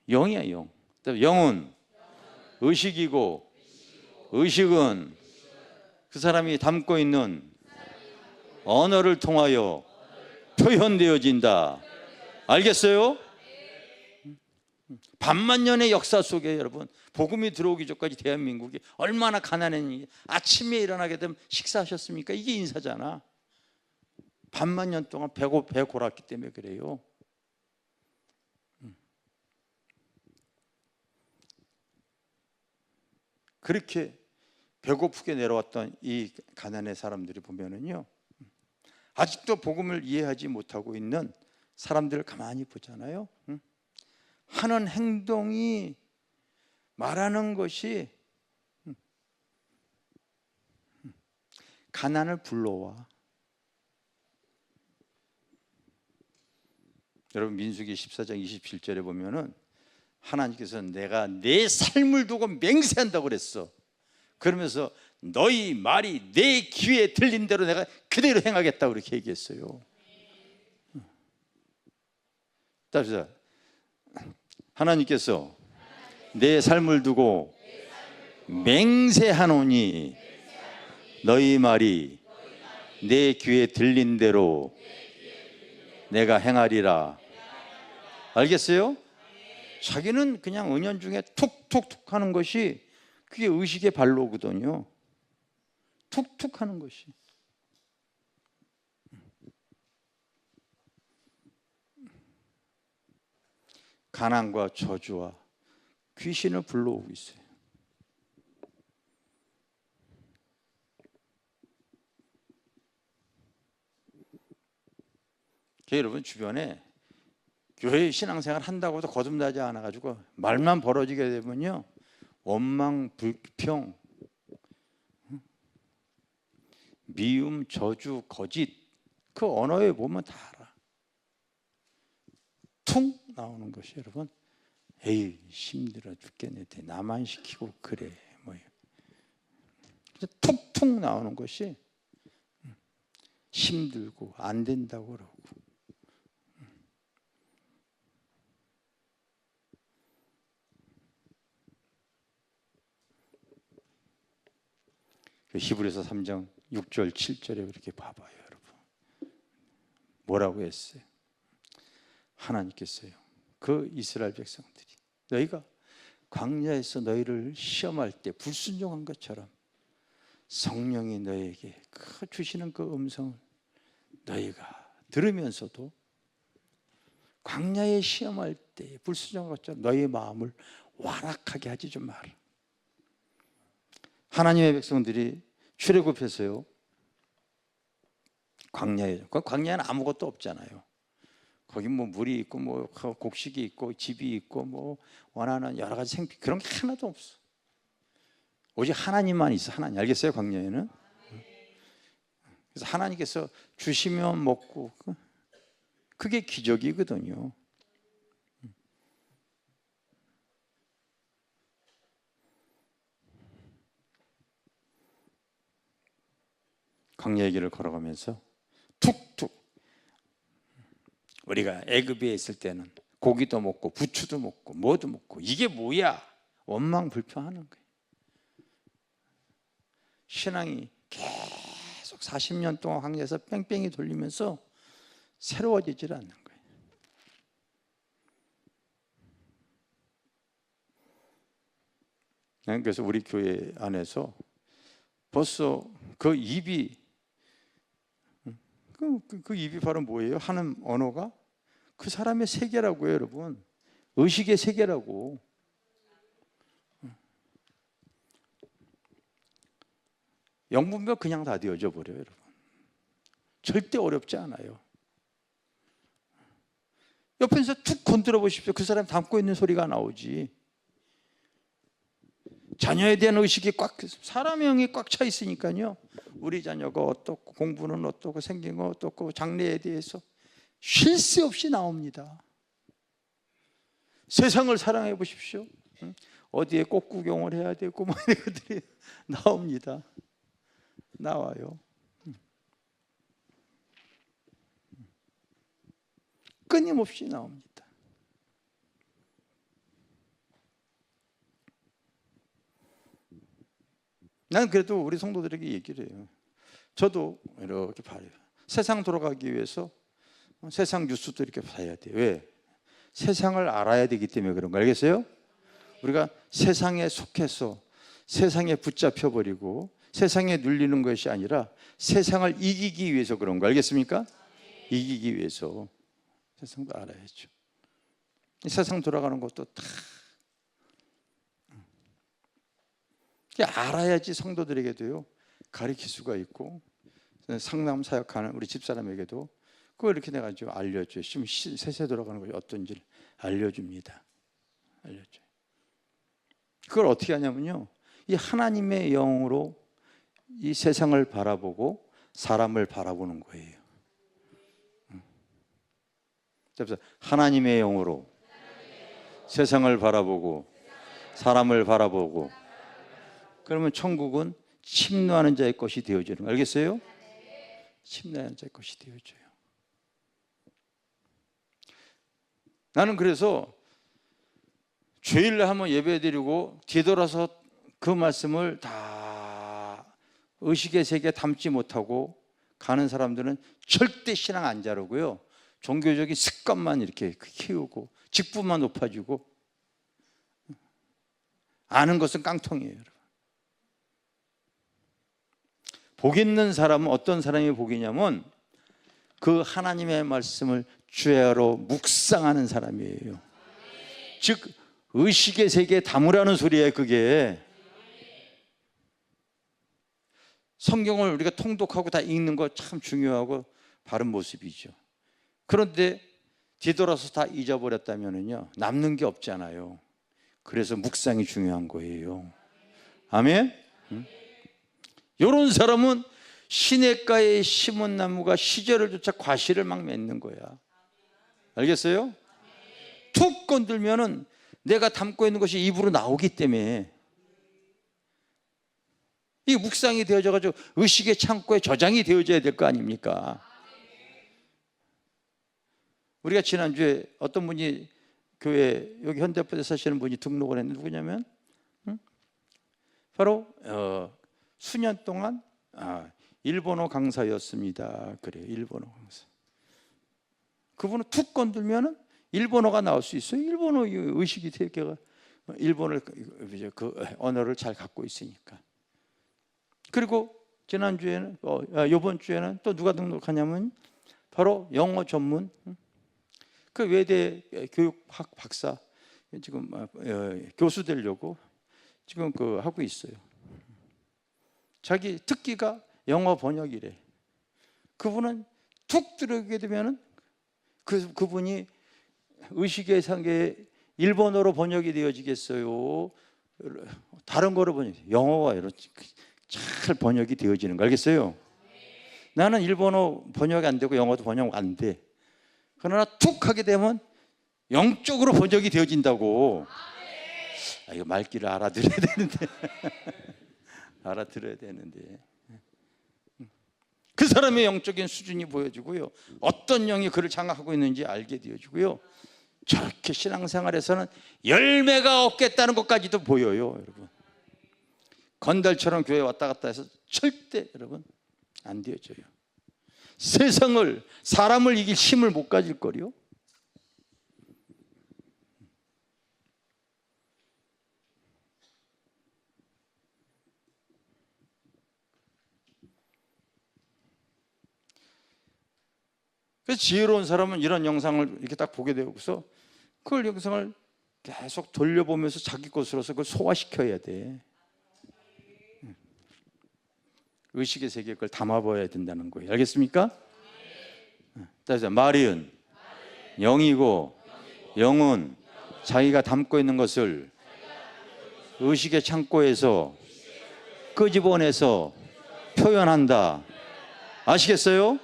영이야, 영. 영은 의식이고 의식은 그 사람이 담고 있는 언어를 통하여 표현되어진다. 알겠어요? 반만년의 역사 속에 여러분 복음이 들어오기 전까지 대한민국이 얼마나 가난했는지. 아침에 일어나게 되면 식사하셨습니까? 이게 인사잖아. 반만년 동안 배 골았기 때문에 그래요. 그렇게 배고프게 내려왔던 이 가난의 사람들이 보면은요, 아직도 복음을 이해하지 못하고 있는 사람들을 가만히 보잖아요. 하는 행동이, 말하는 것이 가난을 불러와. 여러분 민수기 14장 27절에 보면은 하나님께서는 내가 내 삶을 두고 맹세한다고 그랬어. 그러면서 너희 말이 내 귀에 들린 대로 내가 그대로 행하겠다고 그렇게 얘기했어요. 따라서 하나님께서 내 삶을 두고 맹세하노니 너희 말이 내 귀에 들린 대로 내가 행하리라. 알겠어요? 자기는 그냥 은연중에 툭툭툭 하는 것이 그게 의식의 발로거든요. 툭툭 하는 것이. 가난과 저주와 귀신을 불러오고 있어요. 여러분 주변에 교회 신앙생활 한다고 해도 거듭나지 않아가지고 말만 벌어지게 되면요, 원망, 불평, 미움, 저주, 거짓, 그 언어에 보면 다 알아. 퉁 나오는 것이 여러분, 에이 힘들어 죽겠네, 나만 시키고 그래, 뭐 툭툭 나오는 것이 힘들고 안 된다고 그러고. 히브리서 3장 6절 7절에 이렇게 봐봐요, 여러분. 뭐라고 했어요? 하나님께서요, 그 이스라엘 백성들이 너희가 광야에서 너희를 시험할 때 불순종한 것처럼 성령이 너희에게 주시는 그 음성을 너희가 들으면서도 광야에 시험할 때 불순종한 것처럼 너희의 마음을 완악하게 하지 좀 마라. 하나님의 백성들이 출애굽해서요, 광야에는 아무것도 없잖아요. 거기 뭐 물이 있고 뭐 곡식이 있고 집이 있고 뭐 원하는 여러 가지 생필, 그런 게 하나도 없어. 오직 하나님만 있어. 하나님, 알겠어요? 광야에는. 그래서 하나님께서 주시면 먹고, 그게 기적이거든요. 광야의 길을 걸어가면서 툭툭, 우리가 애굽에 있을 때는 고기도 먹고 부추도 먹고 뭐도 먹고 이게 뭐야? 원망 불평하는 거예요. 신앙이 계속 40년 동안 광야에서 뺑뺑이 돌리면서 새로워지질 않는 거예요. 그래서 우리 교회 안에서 벌써 그 입이, 그 입이 바로 뭐예요? 하는 언어가 그 사람의 세계라고요, 여러분. 의식의 세계라고. 영분별 그냥 다 되어져 버려요, 여러분. 절대 어렵지 않아요. 옆에서 툭 건드려 보십시오. 그 사람 담고 있는 소리가 나오지. 자녀에 대한 의식이 사람의 영이 꽉 차 있으니까요, 우리 자녀가 어떻고 공부는 어떻고 생긴 거 어떻고 장래에 대해서 쉴 새 없이 나옵니다. 세상을 사랑해 보십시오. 어디에 꽃 구경을 해야 되고 뭐 이런 것들이 나옵니다. 나와요. 끊임없이 나옵니다. 난 그래도 우리 성도들에게 얘기를 해요. 저도 이렇게 봐요. 세상 돌아가기 위해서 세상 뉴스도 이렇게 봐야 돼요. 왜? 세상을 알아야 되기 때문에 그런 거 알겠어요? 우리가 세상에 속해서 세상에 붙잡혀 버리고 세상에 눌리는 것이 아니라 세상을 이기기 위해서 그런 거 알겠습니까? 이기기 위해서 세상도 알아야죠. 세상 돌아가는 것도 다 알아야지 성도들에게도요 가르칠 수가 있고, 상담 사역하는 우리 집사람에게도 그걸 이렇게 내가 좀 알려줘요. 지금 세세 돌아가는 것이 어떤지를 알려줍니다. 알려줘요. 그걸 어떻게 하냐면요, 이 하나님의 영으로 이 세상을 바라보고 사람을 바라보는 거예요. 그래서 하나님의 영으로 세상을 바라보고 사람을 바라보고, 그러면 천국은 침노하는 자의 것이 되어지는 거 알겠어요? 침노하는 자의 것이 되어져요. 나는 그래서 주일날 한번 예배드리고 뒤돌아서 그 말씀을 다 의식의 세계에 담지 못하고 가는 사람들은 절대 신앙 안 자르고요, 종교적인 습관만 이렇게 키우고 직분만 높아지고, 아는 것은 깡통이에요, 여러분. 복 있는 사람은 어떤 사람이 복이냐면 그 하나님의 말씀을 주야로 묵상하는 사람이에요. 즉 의식의 세계에 담으라는 소리예요. 그게 성경을 우리가 통독하고 다 읽는 거 참 중요하고 바른 모습이죠. 그런데 뒤돌아서 다 잊어버렸다면요 남는 게 없잖아요. 그래서 묵상이 중요한 거예요. 아멘. 이런 사람은 시냇가에 심은 나무가 시절을 쫓아 과실을 막 맺는 거야. 알겠어요? 툭 건들면은 내가 담고 있는 것이 입으로 나오기 때문에 이 묵상이 되어져 가지고 의식의 창고에 저장이 되어져야 될 거 아닙니까? 우리가 지난주에 어떤 분이 교회 여기 현대포에 사시는 분이 등록을 했는데 누구냐면 바로 수년 동안 일본어 강사였습니다. 그래요. 일본어 강사. 그분은 툭 건들면은 일본어가 나올 수 있어요. 일본어 의식이 되게 일본을 그 언어를 잘 갖고 있으니까. 그리고 지난주에는 이번 주에는 또 누가 등록하냐면 바로 영어 전문 그 외대 교육학 박사 지금 교수 되려고 지금 그 하고 있어요. 자기 특기가 영어 번역이래. 그분은 툭 들어오게 되면은 그분이 의식의 상에 일본어로 번역이 되어지겠어요? 다른 거로 영어와 이렇게 잘 번역이 되어지는 거 알겠어요? 나는 일본어 번역이 안 되고 영어도 번역 안 돼. 그러나 툭 하게 되면 영적으로 번역이 되어진다고. 이거 말귀를 알아들어야 되는데 알아들어야 되는데 그 사람의 영적인 수준이 보여지고요, 어떤 영이 그를 장악하고 있는지 알게 되어지고요, 저렇게 신앙생활에서는 열매가 없겠다는 것까지도 보여요. 여러분, 건달처럼 교회 왔다 갔다 해서 절대 여러분 안 되어져요. 세상을, 사람을 이길 힘을 못 가질 거요. 그래서 지혜로운 사람은 이런 영상을 이렇게 딱 보게 되고서 그걸 영상을 계속 돌려보면서 자기 것으로서 그걸 소화시켜야 돼. 의식의 세계에 그걸 담아봐야 된다는 거예요. 알겠습니까? 따라서 말이은 영이고 영은 자기가 담고 있는 것을 의식의 창고에서 끄집어내서 표현한다. 아시겠어요?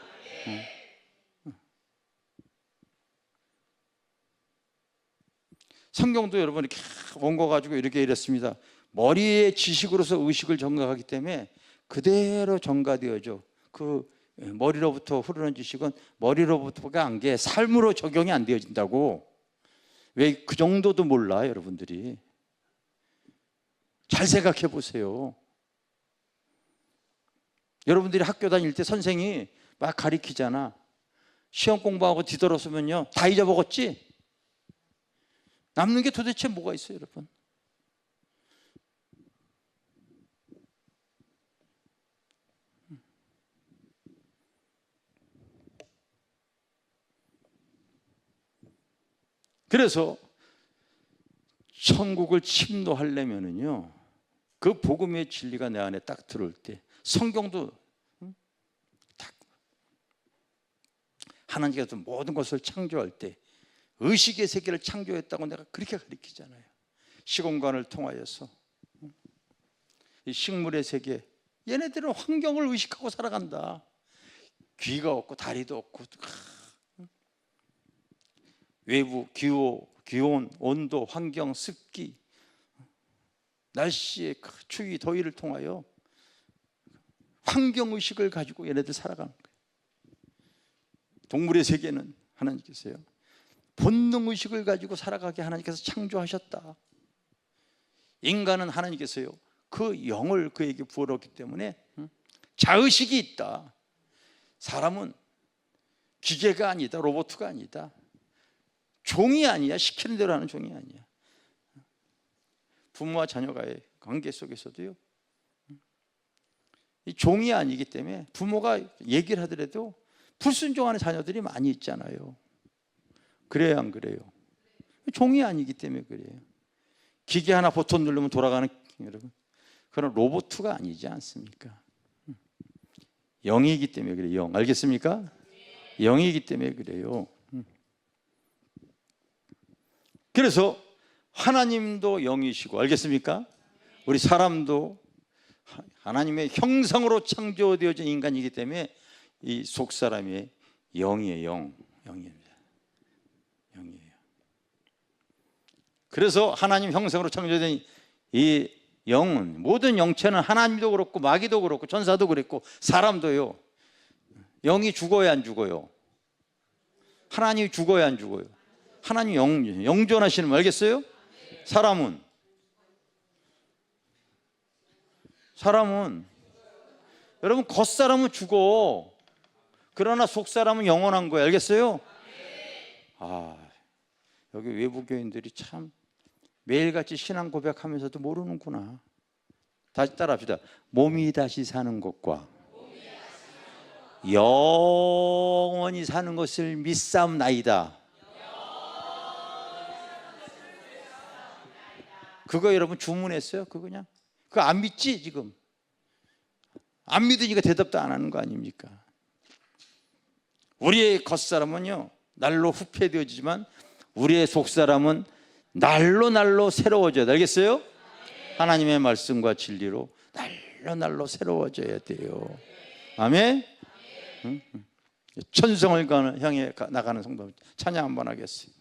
성경도 여러분 이렇게 온 거 가지고 이렇게 이랬습니다. 머리의 지식으로서 의식을 전가하기 때문에 그대로 전가되어져. 그 머리로부터 흐르는 지식은 머리로부터가 안 게 삶으로 적용이 안 되어진다고. 왜 그 정도도 몰라 여러분들이. 잘 생각해 보세요. 여러분들이 학교 다닐 때 선생이 막 가리키잖아. 시험 공부하고 뒤돌아서면요 다 잊어먹었지? 남는 게 도대체 뭐가 있어요 여러분? 그래서 천국을 침노하려면은요, 그 복음의 진리가 내 안에 딱 들어올 때, 성경도 딱 하나님께서 모든 것을 창조할 때 의식의 세계를 창조했다고 내가 그렇게 가르치잖아요. 시공간을 통하여서 이 식물의 세계, 얘네들은 환경을 의식하고 살아간다. 귀가 없고 다리도 없고 외부 기온, 온도, 환경, 습기, 날씨의 추위, 더위를 통하여 환경의식을 가지고 얘네들 살아가는 거예요. 동물의 세계는 하나님께서요 본능의식을 가지고 살아가게 하나님께서 창조하셨다. 인간은 하나님께서요 그 영을 그에게 부어넣었기 때문에 자의식이 있다. 사람은 기계가 아니다, 로봇가 아니다, 종이 아니야. 시키는 대로 하는 종이 아니야. 부모와 자녀가의 관계 속에서도요 이 종이 아니기 때문에 부모가 얘기를 하더라도 불순종하는 자녀들이 많이 있잖아요. 그래요 안 그래요? 종이 아니기 때문에 그래요. 기계 하나 버튼 누르면 돌아가는 여러분 그런 로봇가 아니지 않습니까? 영이기 때문에 그래요. 영. 알겠습니까? 영이기 때문에 그래요. 그래서 하나님도 영이시고, 알겠습니까? 우리 사람도 하나님의 형상으로 창조되어진 인간이기 때문에 이 속사람이 영이에요. 영입니다. 영이에요. 그래서 하나님 형상으로 창조된 이 영은, 모든 영체는 하나님도 그렇고 마귀도 그렇고 천사도 그랬고 사람도요, 영이 죽어야 안 죽어요? 하나님이 죽어야 안 죽어요? 하나님 영존하시는 거 알겠어요? 사람은 여러분, 겉사람은 죽어. 그러나 속사람은 영원한 거예요. 알겠어요? 여기 외부교인들이 참 매일같이 신앙 고백하면서도 모르는구나. 다시 따라합시다. 몸이 다시 사는 것과 영원히 사는 것을 믿사옵나이다. 그거 여러분 주문했어요? 그거 안 믿지? 지금 안 믿으니까 대답도 안 하는 거 아닙니까? 우리의 겉사람은요 날로 후패되어지지만 우리의 속사람은 날로 새로워져야 돼. 알겠어요? 하나님의 말씀과 진리로 날로 새로워져야 돼요. 아멘? 천성을 향해 나가는 성도 찬양 한번 하겠어요.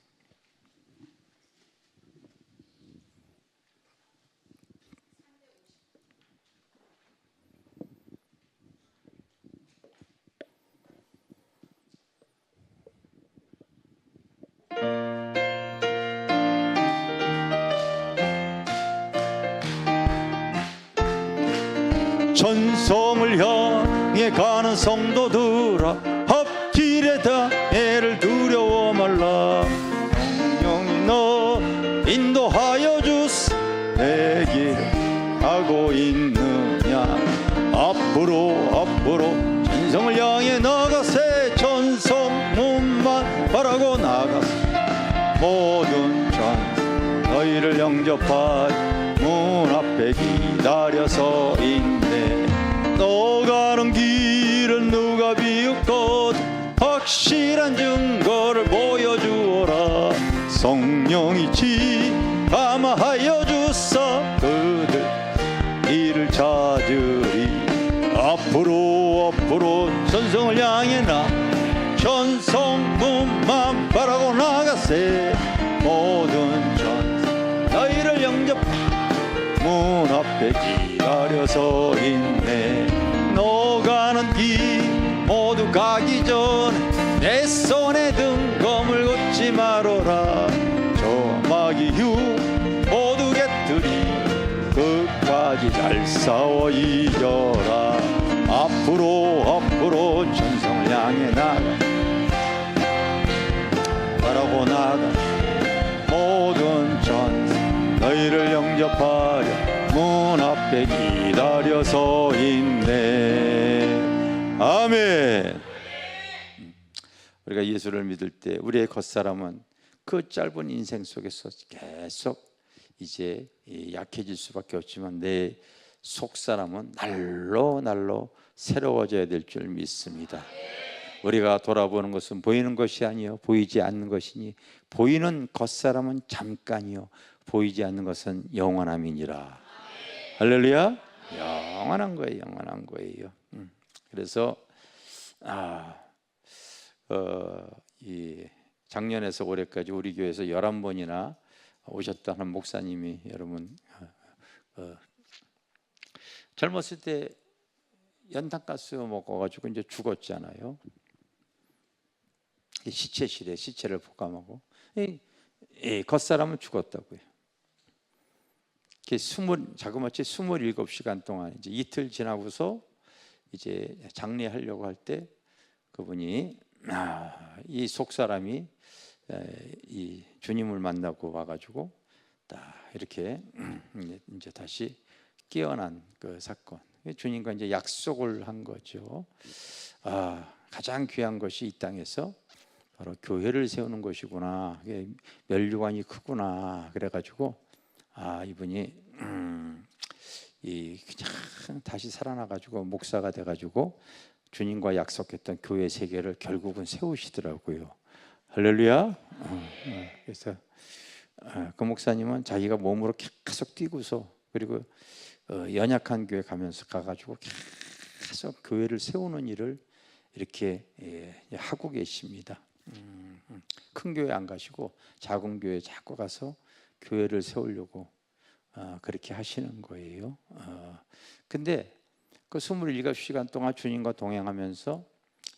천성을 향해 가는 성도들아, 앞길에 당해를 두려워 말라. 성령이 너 인도하여 주사 내 길을 가고 있느냐. 앞으로 천성을 향해 나가세. 천성 문만 바라고 나가세. 모든 전 너희를 영접하여 문 앞에 기다려서 있네. 너 가는 길은 누가 비웃거든 확실한 증거를 보여주어라. 성령이 감화하여 주사 그들 이를 찾으리. 앞으로 천성을 향해 천성 문만 바라고 나가세. 모든 전 너희를 영접 문 앞에 기다려서 있네. 너 가는 길 모두 가기 전에 내 손에 든 검을 걷지 말어라. 저 마귀 흉 모두 곁들이 끝까지 잘 싸워 이겨라. 앞으로 천성을 향해 바라고 나가. 모든 전 너희를 영접하려 문 앞에 기다려서 있네. 아멘. 우리가 예수를 믿을 때 우리의 겉사람은 그 짧은 인생 속에서 계속 이제 약해질 수밖에 없지만 내 속사람은 날로 새로워져야 될 줄 믿습니다. 우리가 돌아보는 것은 보이는 것이 아니요 보이지 않는 것이니 보이는 겉사람은 잠깐이요 보이지 않는 것은 영원함이니라. 할렐루야. 영원한 거예요. 그래서 이 작년에서 올해까지 우리 교회에서 11번이나 오셨던 한 목사님이, 여러분 젊었을 때 연탄가스 먹어가지고 이제 죽었잖아요. 시체실에 시체를 포감하고 겉사람은 죽었다고요. 자그마치 27시간 동안 이제 이틀 지나고서 이제 장례하려고 할 때 그분이 이 속사람이 이 주님을 만나고 와가지고 딱 이렇게 이제 다시 깨어난 그 사건. 주님과 이제 약속을 한 거죠. 가장 귀한 것이 이 땅에서 바로 교회를 세우는 것이구나. 면류관이 크구나. 그래가지고 이분이 그냥 다시 살아나가지고 목사가 돼가지고 주님과 약속했던 교회 세계를 결국은 세우시더라고요. 할렐루야. 그래서 그 목사님은 자기가 몸으로 계속 뛰고서 그리고 연약한 교회 가가지고 계속 교회를 세우는 일을 이렇게 하고 계십니다. 큰 교회 안 가시고 작은 교회 자꾸 가서 교회를 세우려고 그렇게 하시는 거예요. 근데 그 27시간 동안 주님과 동행하면서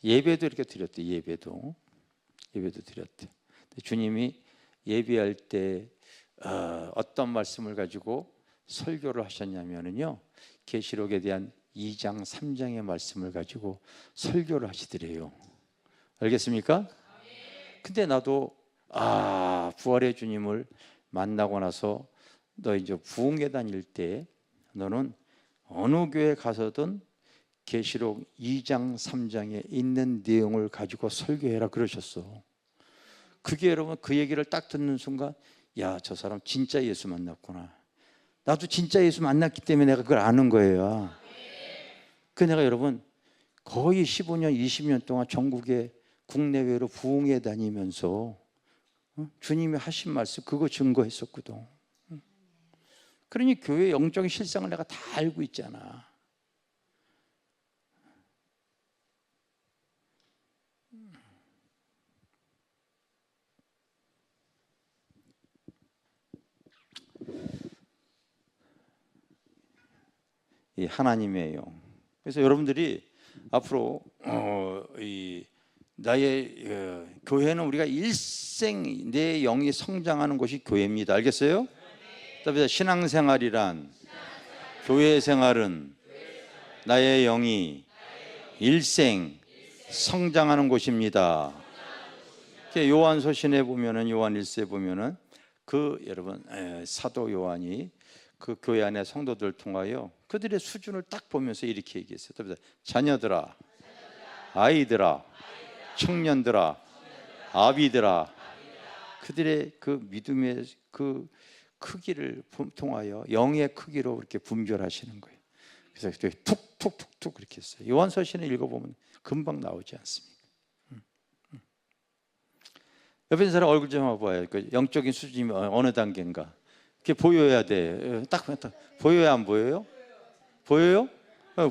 예배도 이렇게 드렸대요. 예배도 드렸대요. 주님이 예배할 때 어떤 말씀을 가지고 설교를 하셨냐면요, 계시록에 대한 2장 3장의 말씀을 가지고 설교를 하시더래요. 알겠습니까? 근데 나도 부활의 주님을 만나고 나서 너 이제 부흥회 다닐 때 너는 어느 교회 가서든 계시록 2장 3장에 있는 내용을 가지고 설교해라 그러셨어. 그게 여러분, 그 얘기를 딱 듣는 순간, 야, 저 사람 진짜 예수 만났구나. 나도 진짜 예수 만났기 때문에 내가 그걸 아는 거예요. 그 내가 여러분 거의 15년 20년 동안 전국에 국내외로 부흥회 다니면서 주님이 하신 말씀 그거 증거했었거든. 그러니 교회 영적인 실상을 내가 다 알고 있잖아. 이 하나님의 영. 그래서 여러분들이 앞으로 나의 교회는 우리가 일생 내 영이 성장하는 곳이 교회입니다. 알겠어요? 그다음에 신앙생활이란 교회 생활은 나의 영이 일생 성장하는 곳입니다. 요한서신에 보면은, 요한 1서에 보면은 여러분 사도 요한이 그 교회 안에 성도들을 통하여 그들의 수준을 딱 보면서 이렇게 얘기했어요. 자녀들아, 아이들아, 청년들아, 아비들아, 그들의 그 믿음의 그 크기를 통하여 영의 크기로 이렇게 분별하시는 거예요. 그래서 툭툭툭툭 그렇게 했어요. 요한서신을 읽어보면 금방 나오지 않습니까? 옆에 있는 사람 얼굴 좀 봐봐요. 그 영적인 수준이 어느 단계인가. 그게 보여야 돼. 딱 보여야 안 보여요? 보여요?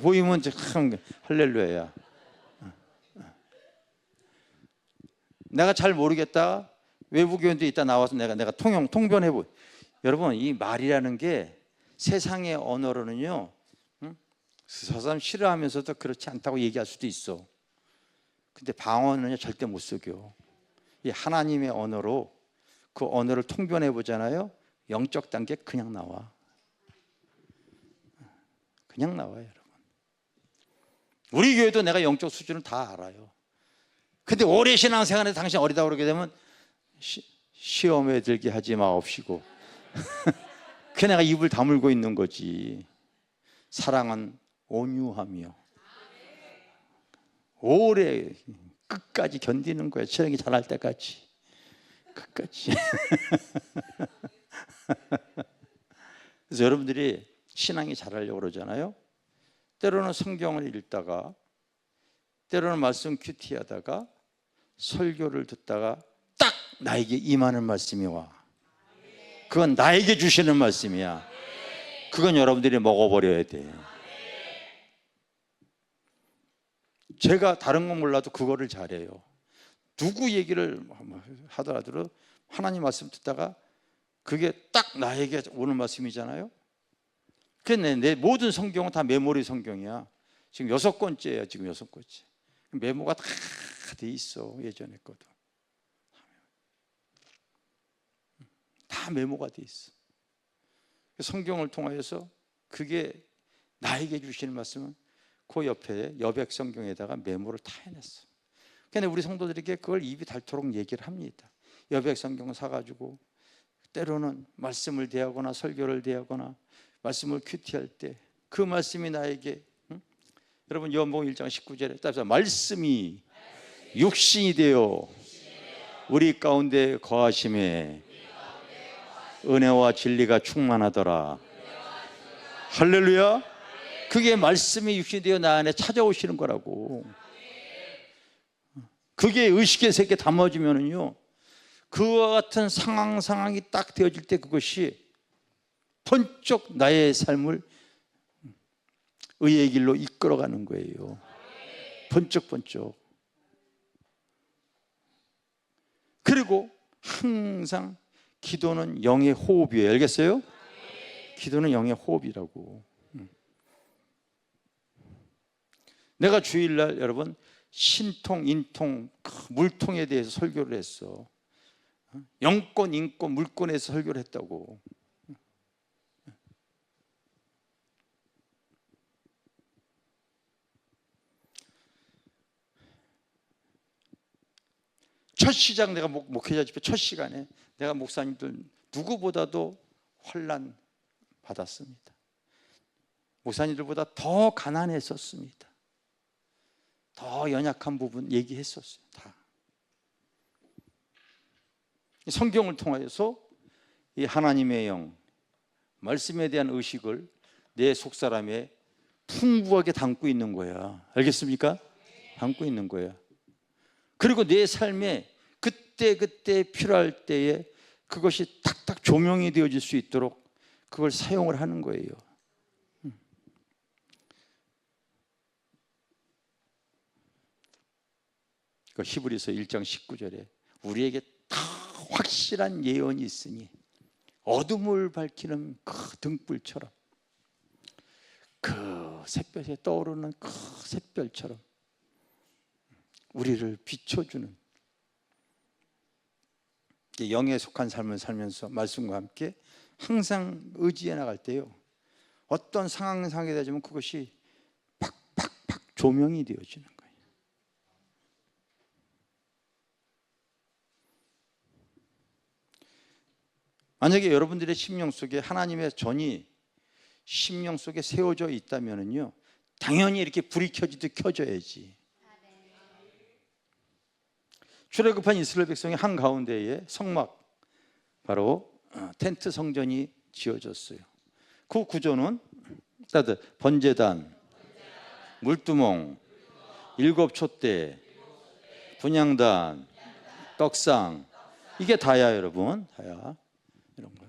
보이면 참 할렐루야야. 내가 잘 모르겠다. 외부 교인도 이따 나와서 내가 통변해 보. 여러분, 이 말이라는 게 세상의 언어로는요, 저 사람 싫어하면서도 그렇지 않다고 얘기할 수도 있어. 근데 방언은요 절대 못 속여. 이 하나님의 언어로 그 언어를 통변해 보잖아요. 영적 단계 그냥 나와. 그냥 나와요, 여러분. 우리 교회도 내가 영적 수준을 다 알아요. 근데 오래 신앙생활에 당신 어리다고 그러게 되면 시험에 들게 하지 마옵시고 그 내가 입을 다물고 있는 거지. 사랑은 온유하며 오래 끝까지 견디는 거야. 체력이 자랄 때까지 끝까지. 그래서 여러분들이 신앙이 자라려고 그러잖아요. 때로는 성경을 읽다가, 때로는 말씀 큐티하다가, 설교를 듣다가 딱 나에게 임하는 말씀이 와. 그건 나에게 주시는 말씀이야. 그건 여러분들이 먹어버려야 돼. 제가 다른 건 몰라도 그거를 잘해요. 누구 얘기를 하더라도 하나님 말씀 듣다가 그게 딱 나에게 오는 말씀이잖아요. 그게 내 모든 성경은 다 메모리 성경이야. 지금 6권째야. 지금 6권째. 메모가 다 돼 있어. 예전에 거도 다 메모가 돼 있어. 성경을 통하여서 그게 나에게 주시는 말씀은 그 옆에 여백 성경에다가 메모를 다 해놨어. 근데 우리 성도들에게 그걸 입이 닳도록 얘기를 합니다. 여백 성경을 사가지고 때로는 말씀을 대하거나 설교를 대하거나 말씀을 큐티할 때 그 말씀이 나에게, 여러분 요한복음 1장 19절에 따라서 말씀이 육신이 되어 우리 가운데 거하심에 은혜와 진리가 충만하더라. 할렐루야. 그게 말씀이 육신이 되어 나 안에 찾아오시는 거라고. 그게 의식의 세계에 담아지면은요, 그와 같은 상황이 딱 되어질 때 그것이 번쩍 나의 삶을 의의 길로 이끌어가는 거예요. 번쩍번쩍. 그리고 항상 기도는 영의 호흡이에요. 알겠어요? 기도는 영의 호흡이라고. 내가 주일날 여러분 신통, 인통, 물통에 대해서 설교를 했어. 영권, 인권, 물권에서 설교를 했다고. 첫 시작 내가 목회자 집회 첫 시간에 내가 목사님들 누구보다도 환난 받았습니다. 목사님들보다 더 가난했었습니다. 더 연약한 부분 얘기했었어요. 다. 성경을 통해서 이 하나님의 영, 말씀에 대한 의식을 내 속사람에 풍부하게 담고 있는 거야. 알겠습니까? 담고 있는 거야. 그리고 내 삶에 그때 필요할 때에 그것이 탁탁 조명이 되어질 수 있도록 그걸 사용을 하는 거예요. 그 히브리서 1장 19절에 우리에게 다 확실한 예언이 있으니 어둠을 밝히는 그 등불처럼, 그 샛별에 떠오르는 그 샛별처럼 우리를 비춰주는, 영에 속한 삶을 살면서 말씀과 함께 항상 의지해 나갈 때요, 어떤 상황이 되지만 그것이 팍팍팍 조명이 되어지는 거예요. 만약에 여러분들의 심령 속에 하나님의 전이 심령 속에 세워져 있다면요, 당연히 이렇게 불이 켜지듯 켜져야지. 출애굽한 이스라엘 백성의 한가운데에 성막, 바로 텐트 성전이 지어졌어요. 그 구조는 번제단, 물두멍, 7 촛대, 분향단, 떡상, 이게 다야 여러분. 다야. 이런 거.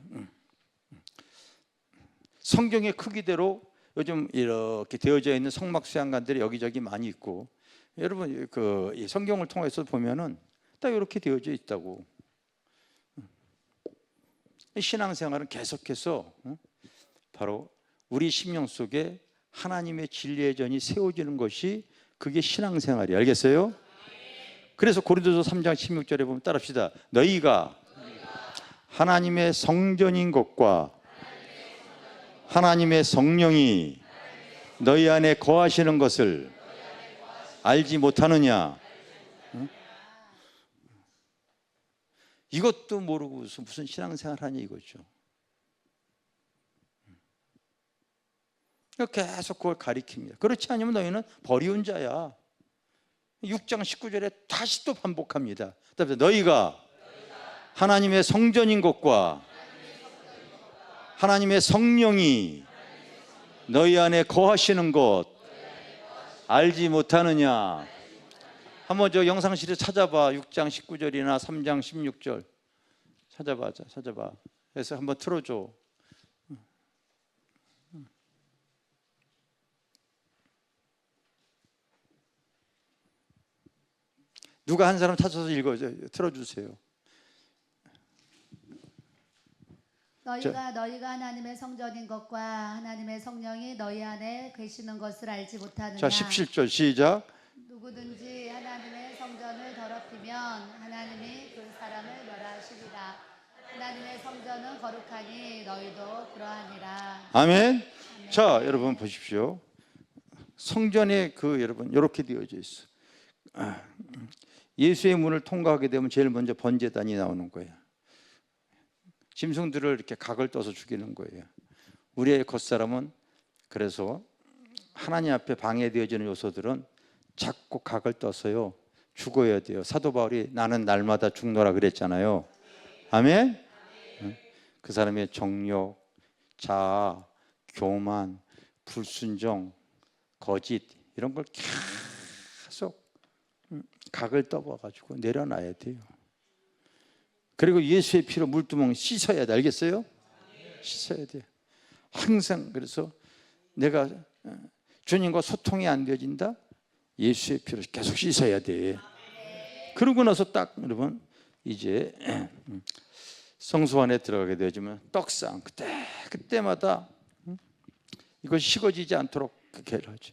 성경의 크기대로 요즘 이렇게 되어져 있는 성막 수양관들이 여기저기 많이 있고, 여러분 이 성경을 통해서 보면은 딱 이렇게 되어져 있다고. 신앙생활은 계속해서 바로 우리 심령 속에 하나님의 진리의 전이 세워지는 것이 그게 신앙생활이에요. 알겠어요? 그래서 고린도서 3장 16절에 보면 따라합시다. 너희가 하나님의 성전인 것과 하나님의 성령이 너희 안에 거하시는 것을 알지 못하느냐? 이것도 모르고 무슨 신앙생활 하냐 이거죠. 계속 그걸 가리킵니다. 그렇지 않으면 너희는 버리운 자야. 6장 19절에 다시 또 반복합니다. 너희가 하나님의 성전인 것과 하나님의 성령이 너희 안에 거하시는 것 알지 못하느냐? 한번 저 영상실에 찾아봐. 6장 19절이나 3장 16절 찾아봐. 그래서 한번 틀어줘. 누가 한 사람 찾아서 틀어주세요. 너희가 하나님의 성전인 것과 하나님의 성령이 너희 안에 계시는 것을 알지 못하느냐? 자, 17절 시작. 누구든지 하나님의 성전을 더럽히면 하나님이 그 사람을 멸하시리라. 하나님의 성전은 거룩하니 너희도 그러하니라. 아멘. 자, 여러분 보십시오. 성전에 여러분 이렇게 되어져 있어. 예수의 문을 통과하게 되면 제일 먼저 번제단이 나오는 거예요. 짐승들을 이렇게 각을 떠서 죽이는 거예요. 우리의 겉사람은 그래서 하나님 앞에 방해되어지는 요소들은 자꾸 각을 떠서요 죽어야 돼요. 사도 바울이 나는 날마다 죽노라 그랬잖아요. 아멘. 그 사람의 정욕, 자아, 교만, 불순종, 거짓 이런 걸 계속 각을 떠봐가지고 내려놔야 돼요. 그리고 예수의 피로 물두멍 씻어야 돼. 알겠어요? 씻어야 돼. 항상. 그래서 내가 주님과 소통이 안 되어진다? 예수의 피로 계속 씻어야 돼. 그러고 나서 딱 여러분 이제 성소 안에 들어가게 되어지면 떡상 그때마다 이거 식어지지 않도록 그렇게 하죠.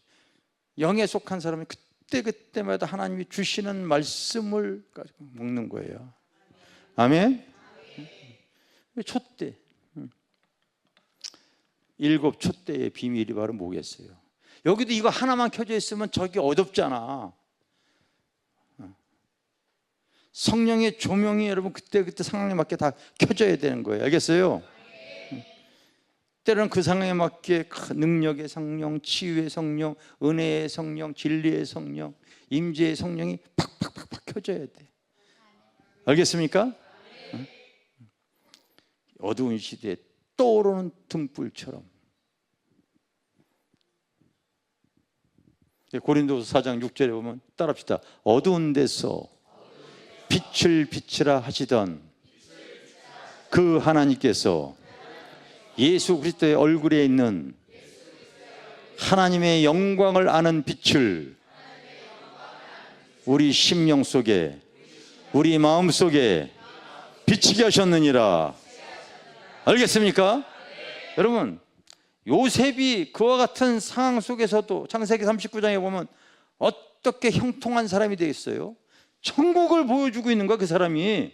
영에 속한 사람이 그때마다 하나님이 주시는 말씀을 가지고 먹는 거예요. 아멘. 촛대, 7 촛대의 비밀이 바로 뭐겠어요? 여기도 이거 하나만 켜져 있으면 저기 어둡잖아. 성령의 조명이 여러분 그때 상황에 맞게 다 켜져야 되는 거예요. 알겠어요? 때로는 그 상황에 맞게 능력의 성령, 치유의 성령, 은혜의 성령, 진리의 성령, 임재의 성령이 팍팍팍팍 켜져야 돼. 알겠습니까? 어두운 시대에 떠오르는 등불처럼. 고린도서 4장 6절에 보면 따라합시다. 어두운 데서 빛을 비치라 하시던 그 하나님께서 예수 그리스도의 얼굴에 있는 하나님의 영광을 아는 빛을 우리 심령 속에, 우리 마음 속에 비치게 하셨느니라. 알겠습니까? 여러분, 요셉이 그와 같은 상황 속에서도 창세기 39장에 보면 어떻게 형통한 사람이 되겠어요? 천국을 보여주고 있는 거야, 그 사람이.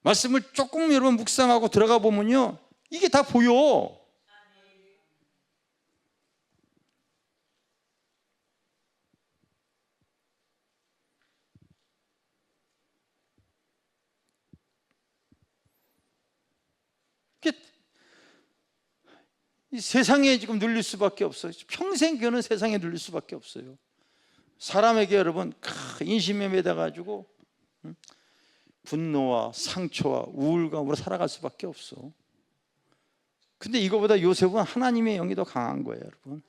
말씀을 조금 여러분 묵상하고 들어가 보면요, 이게 다 보여. 이 세상에 지금 눌릴 수밖에 없어요. 평생 그는 세상에 눌릴 수밖에 없어요. 사람에게 여러분 인심에 매달가지고 분노와 상처와 우울감으로 살아갈 수밖에 없어. 근데 이거보다 요셉은 하나님의 영이 더 강한 거예요, 여러분.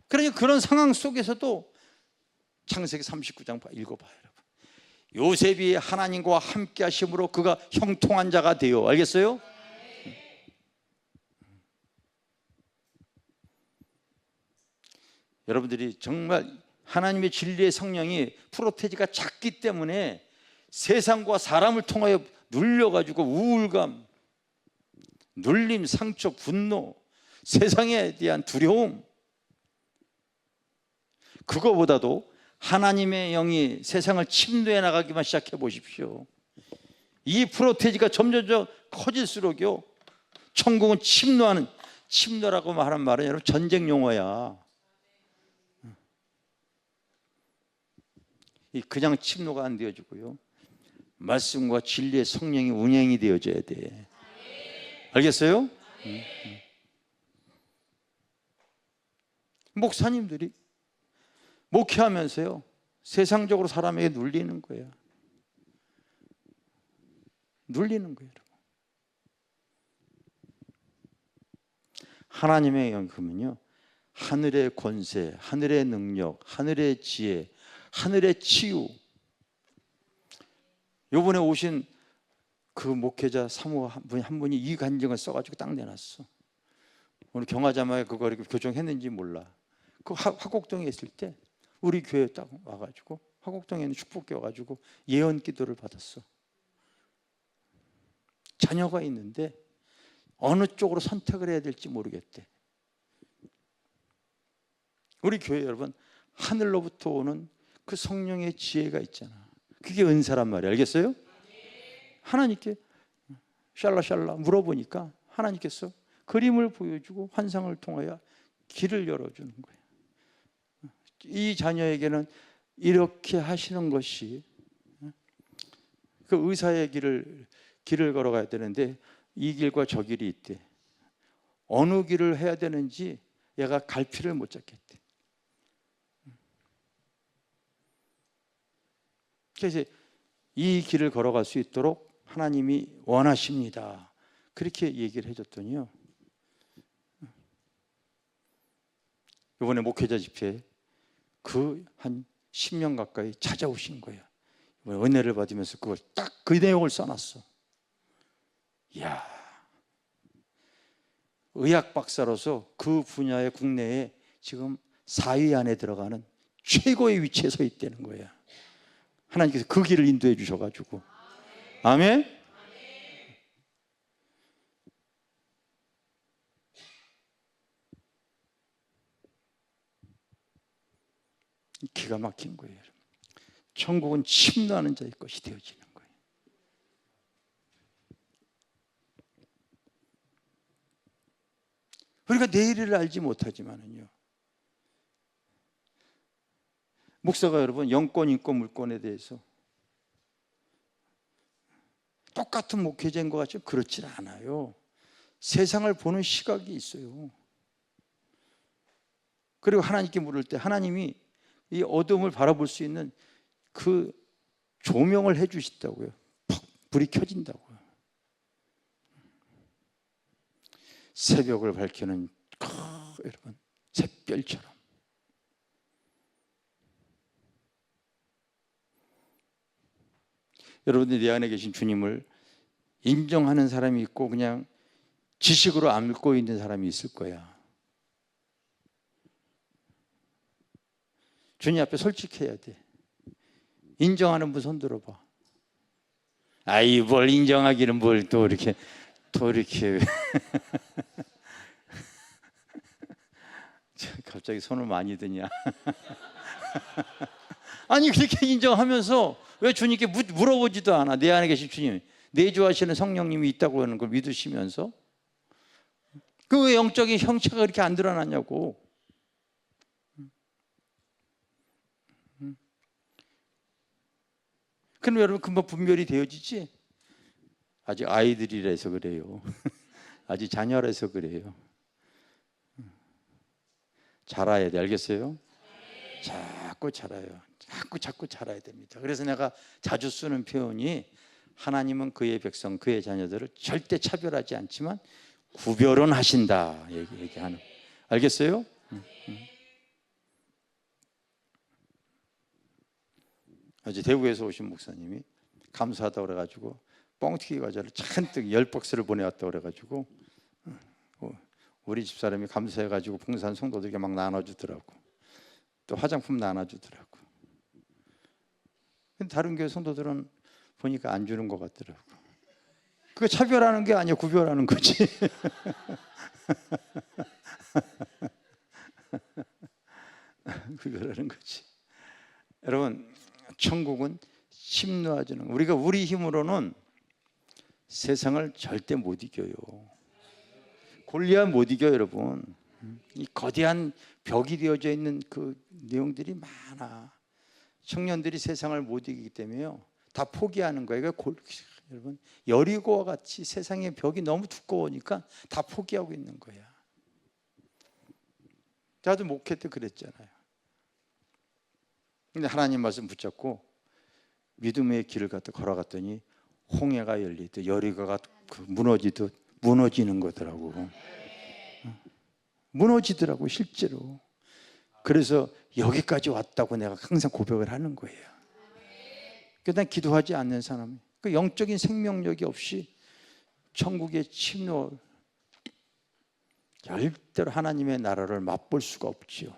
그러니까 그런 상황 속에서도 창세기 39장 읽어봐요, 여러분. 요셉이 하나님과 함께 하심으로 그가 형통한 자가 되어. 알겠어요? 여러분들이 정말 하나님의 진리의 성령이 프로테지가 작기 때문에 세상과 사람을 통하여 눌려가지고 우울감, 눌림, 상처, 분노, 세상에 대한 두려움, 그거보다도 하나님의 영이 세상을 침노해 나가기만 시작해 보십시오. 이 프로테지가 점점 커질수록요, 천국은 침노라고 말하는 말은 여러분 전쟁 용어야. 그냥 침노가 안 되어지고요, 말씀과 진리의 성령이 운행이 되어져야 돼. 알겠어요? 목사님들이 목회하면서요, 세상적으로 사람에게 눌리는 거예요. 눌리는 거예요, 여러분. 하나님의 영이면요, 하늘의 권세, 하늘의 능력, 하늘의 지혜, 하늘의 치유. 요번에 오신 그 목회자 사모 한 분이 이 간증을 써가지고 딱 내놨어. 오늘 경화자마에 그거 이렇게 교정했는지 몰라. 그 화곡동에 있을 때 우리 교회에 딱 와가지고, 화곡동에 있는 축복교 와가지고 예언 기도를 받았어. 자녀가 있는데 어느 쪽으로 선택을 해야 될지 모르겠대. 우리 교회 여러분, 하늘로부터 오는 그 성령의 지혜가 있잖아. 그게 은사란 말이야. 알겠어요? 하나님께 샬라샬라 물어보니까 하나님께서 그림을 보여주고 환상을 통하여 길을 열어주는 거예요. 이 자녀에게는 이렇게 하시는 것이, 그 의사의 길을 걸어가야 되는데 이 길과 저 길이 있대. 어느 길을 해야 되는지 얘가 갈피를 못 잡겠대. 그래서 이 길을 걸어갈 수 있도록 하나님이 원하십니다. 그렇게 얘기를 해줬더니요, 이번에 목회자 집회에 그 한 10년 가까이 찾아오신 거예요. 은혜를 받으면서 그걸 딱 그 내용을 써놨어. 이야, 의학 박사로서 그 분야의 국내에 지금 4위 안에 들어가는 최고의 위치에 서 있다는 거야. 하나님께서 그 길을 인도해 주셔가지고. 아멘? 기가 막힌 거예요. 천국은 침노하는 자의 것이 되어지는 거예요. 우리가 내일을 알지 못하지만은요, 목사가 여러분 영권, 인권, 물권에 대해서 똑같은 목회자인 것 같죠? 그렇지 않아요. 세상을 보는 시각이 있어요. 그리고 하나님께 물을 때 하나님이 이 어둠을 바라볼 수 있는 그 조명을 해 주시다고요. 퍽 불이 켜진다고요. 새벽을 밝히는 여러분 샛별처럼. 여러분들이 내 안에 계신 주님을 인정하는 사람이 있고 그냥 지식으로 안고 있는 사람이 있을 거야. 주님 앞에 솔직해야 돼. 인정하는 분 손 들어봐. 아이 뭘 인정하기는 뭘 또 이렇게 갑자기 손을 많이 드냐. 아니 그렇게 인정하면서 왜 주님께 물어보지도 않아. 내 안에 계신 주님, 내주하시는 성령님이 있다고 하는 걸 믿으시면서 그 왜 영적인 형체가 그렇게 안 드러나냐고. 그럼 여러분 금방 분별이 되어지지? 아직 아이들이라서 그래요. 아직 자녀라서 그래요. 자라야 돼. 알겠어요? 자꾸 자라요. 자꾸 자라야 됩니다. 그래서 내가 자주 쓰는 표현이 하나님은 그의 백성, 그의 자녀들을 절대 차별하지 않지만 구별은 하신다 얘기하는. 알겠어요? 어제 대구에서 오신 목사님이 감사하다고 그래가지고 뻥튀기 과자를 잔뜩 10박스를 보내왔다고 그래가지고 우리 집사람이 감사해가지고 봉산 성도들에게 막 나눠주더라고. 또 화장품 나눠주더라고. 근데 다른 교회 성도들은 보니까 안 주는 것 같더라고. 그거 차별하는 게 아니야, 구별하는 거지. 구별하는 거지. 여러분, 천국은 침노하지는, 우리가 우리 힘으로는 세상을 절대 못 이겨요. 골리앗 못 이겨요, 여러분. 이 거대한 벽이 되어져 있는 그 내용들이 많아. 청년들이 세상을 못 이기기 때문에요, 다 포기하는 거예요. 여러분, 여리고와 같이 세상의 벽이 너무 두꺼우니까 다 포기하고 있는 거야. 저도 목회 때 그랬잖아요. 근데 하나님 말씀 붙잡고 믿음의 길을 갖다 걸어갔더니 홍해가 열리듯 여리고가 무너지듯 무너지는 거더라고. 무너지더라고 실제로. 그래서 여기까지 왔다고 내가 항상 고백을 하는 거예요. 그러니까 난 기도하지 않는 사람, 그 영적인 생명력이 없이 천국의 침노, 절대로 하나님의 나라를 맛볼 수가 없지요.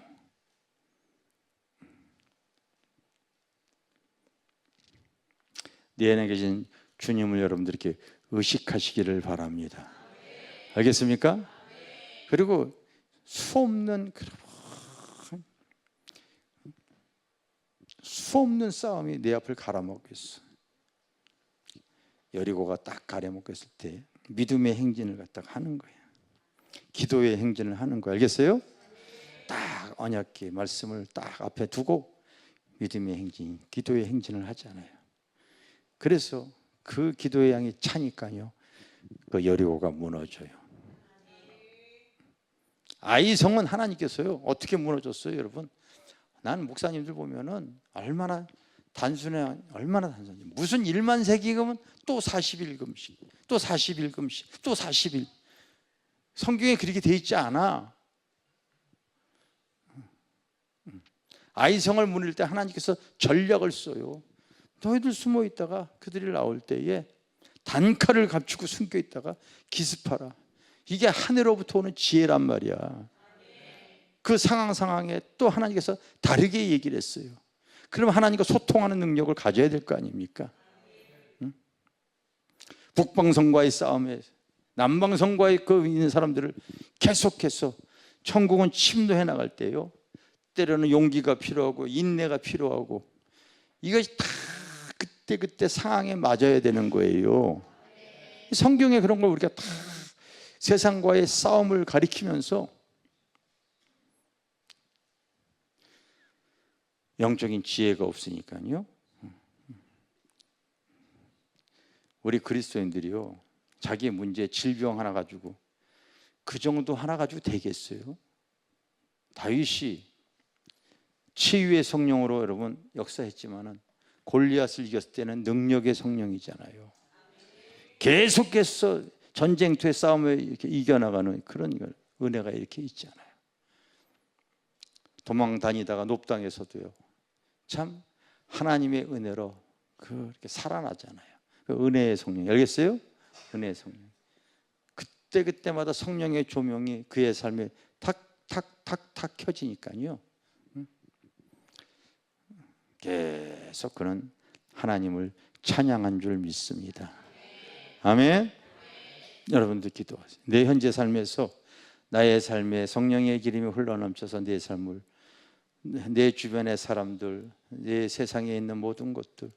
내 안에 계신 주님을 여러분들 이렇게 의식하시기를 바랍니다. 알겠습니까? 그리고 수없는 싸움이 내 앞을 갈아먹고 있어. 여리고가 딱 가려먹고 있을 때 믿음의 행진을 갖다가 하는 거예요. 기도의 행진을 하는 거예요. 알겠어요? 딱 언약궤 말씀을 딱 앞에 두고 믿음의 행진, 기도의 행진을 하잖아요. 그래서 그 기도의 양이 차니까요, 그 여리고가 무너져요. 아이성은 하나님께서요 어떻게 무너졌어요, 여러분? 난 목사님들 보면은 얼마나 단순해. 무슨 1만 세기금은 또 41금씩, 또 41금씩, 또 40일. 성경에 그렇게 돼 있지 않아. 아이성을 무너뜨릴 때 하나님께서 전략을 써요. 너희들 숨어 있다가 그들이 나올 때에 단칼을 감추고 숨겨 있다가 기습하라. 이게 하늘로부터 오는 지혜란 말이야. 그 상황에 또 하나님께서 다르게 얘기를 했어요. 그러면 하나님과 소통하는 능력을 가져야 될 거 아닙니까? 응? 북방성과의 싸움에 남방성과의 그 있는 사람들을 계속해서 천국은 침노해 나갈 때요, 때로는 용기가 필요하고 인내가 필요하고 이것이 다 그때 상황에 맞아야 되는 거예요. 성경에 그런 걸 우리가 다 세상과의 싸움을 가리키면서 영적인 지혜가 없으니까요, 우리 그리스도인들이요, 자기의 문제, 질병 하나 가지고 그 정도 하나 가지고 되겠어요? 다윗이 치유의 성령으로 여러분 역사했지만은 골리앗을 이겼을 때는 능력의 성령이잖아요. 계속해서 전쟁터의 싸움을 이렇게 이겨나가는 그런 은혜가 이렇게 있잖아요. 도망 다니다가 높당에서도요, 참 하나님의 은혜로 그렇게 살아나잖아요. 그 은혜의 성령, 알겠어요? 은혜의 성령. 그때마다 성령의 조명이 그의 삶에 탁탁탁탁 켜지니까요, 계속 그는 하나님을 찬양한 줄 믿습니다. 아멘. 여러분도 기도하세요. 내 현재 삶에서 나의 삶에 성령의 기름이 흘러넘쳐서 내 삶을, 내 주변의 사람들, 내 세상에 있는 모든 것들.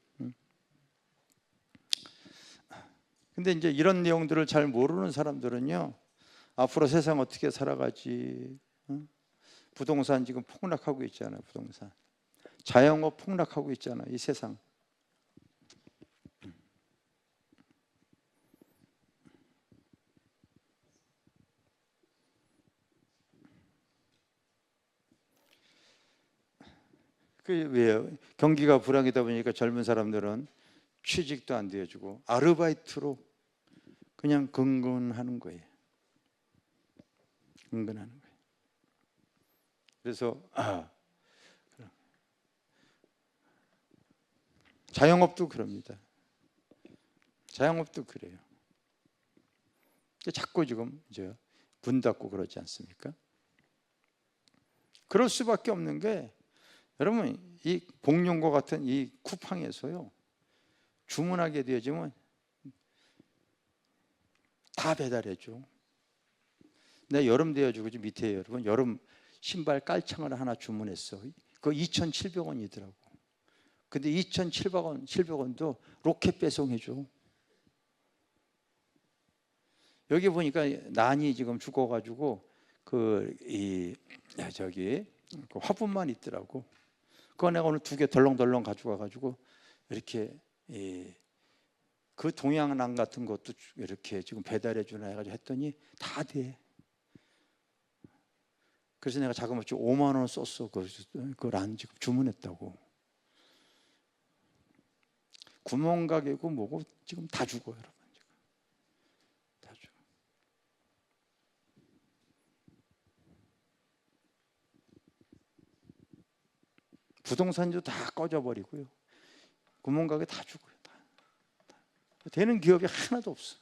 근데 이제 이런 내용들을 잘 모르는 사람들은요, 앞으로 세상 어떻게 살아가지, 부동산 지금 폭락하고 있잖아요. 부동산, 자영업 폭락하고 있잖아요. 이 세상. 그 왜요? 경기가 불황이다 보니까 젊은 사람들은 취직도 안 되어주고 아르바이트로 그냥 근근하는 거예요. 근근하는 거예요. 그래서 자영업도 그럽니다. 자영업도 그래요. 자꾸 지금 이제 문 닫고 그러지 않습니까? 그럴 수밖에 없는 게, 여러분 이 공룡과 같은 이 쿠팡에서요, 주문하게 되어지면 다 배달해줘. 내가 여름 되어주고 밑에 여러분 여름 신발 깔창을 하나 주문했어. 그거 2,700원이더라고. 근데 2,700원도 로켓 배송해줘. 여기 보니까 난이 지금 죽어가지고 그 화분만 있더라고. 그거 내가 오늘 2개 덜렁덜렁 가져가가지고 이렇게 그 동양난 같은 것도 이렇게 지금 배달해 주나 해가지고 했더니 다 돼. 그래서 내가 자그마치 5만 원 썼어. 그란 지금 주문했다고. 구멍가게고 뭐고 지금 다 죽어, 여러분. 다 죽어. 부동산도 다 꺼져버리고요. 구멍가게 다 죽어요. 다. 되는 기업이 하나도 없어.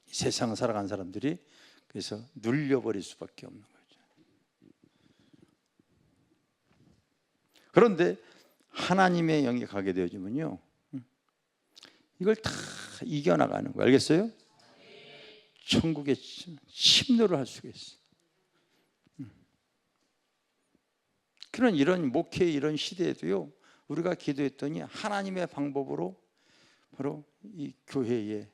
세상 살아간 사람들이 그래서 눌려버릴 수밖에 없는 거죠. 그런데 하나님의 영이 가게 되어지면요, 이걸 다 이겨나가는 거예요. 알겠어요? 천국에 침노를 할 수가 있어요. 그런 이런 목회 이런 시대에도요, 우리가 기도했더니 하나님의 방법으로 바로 이 교회에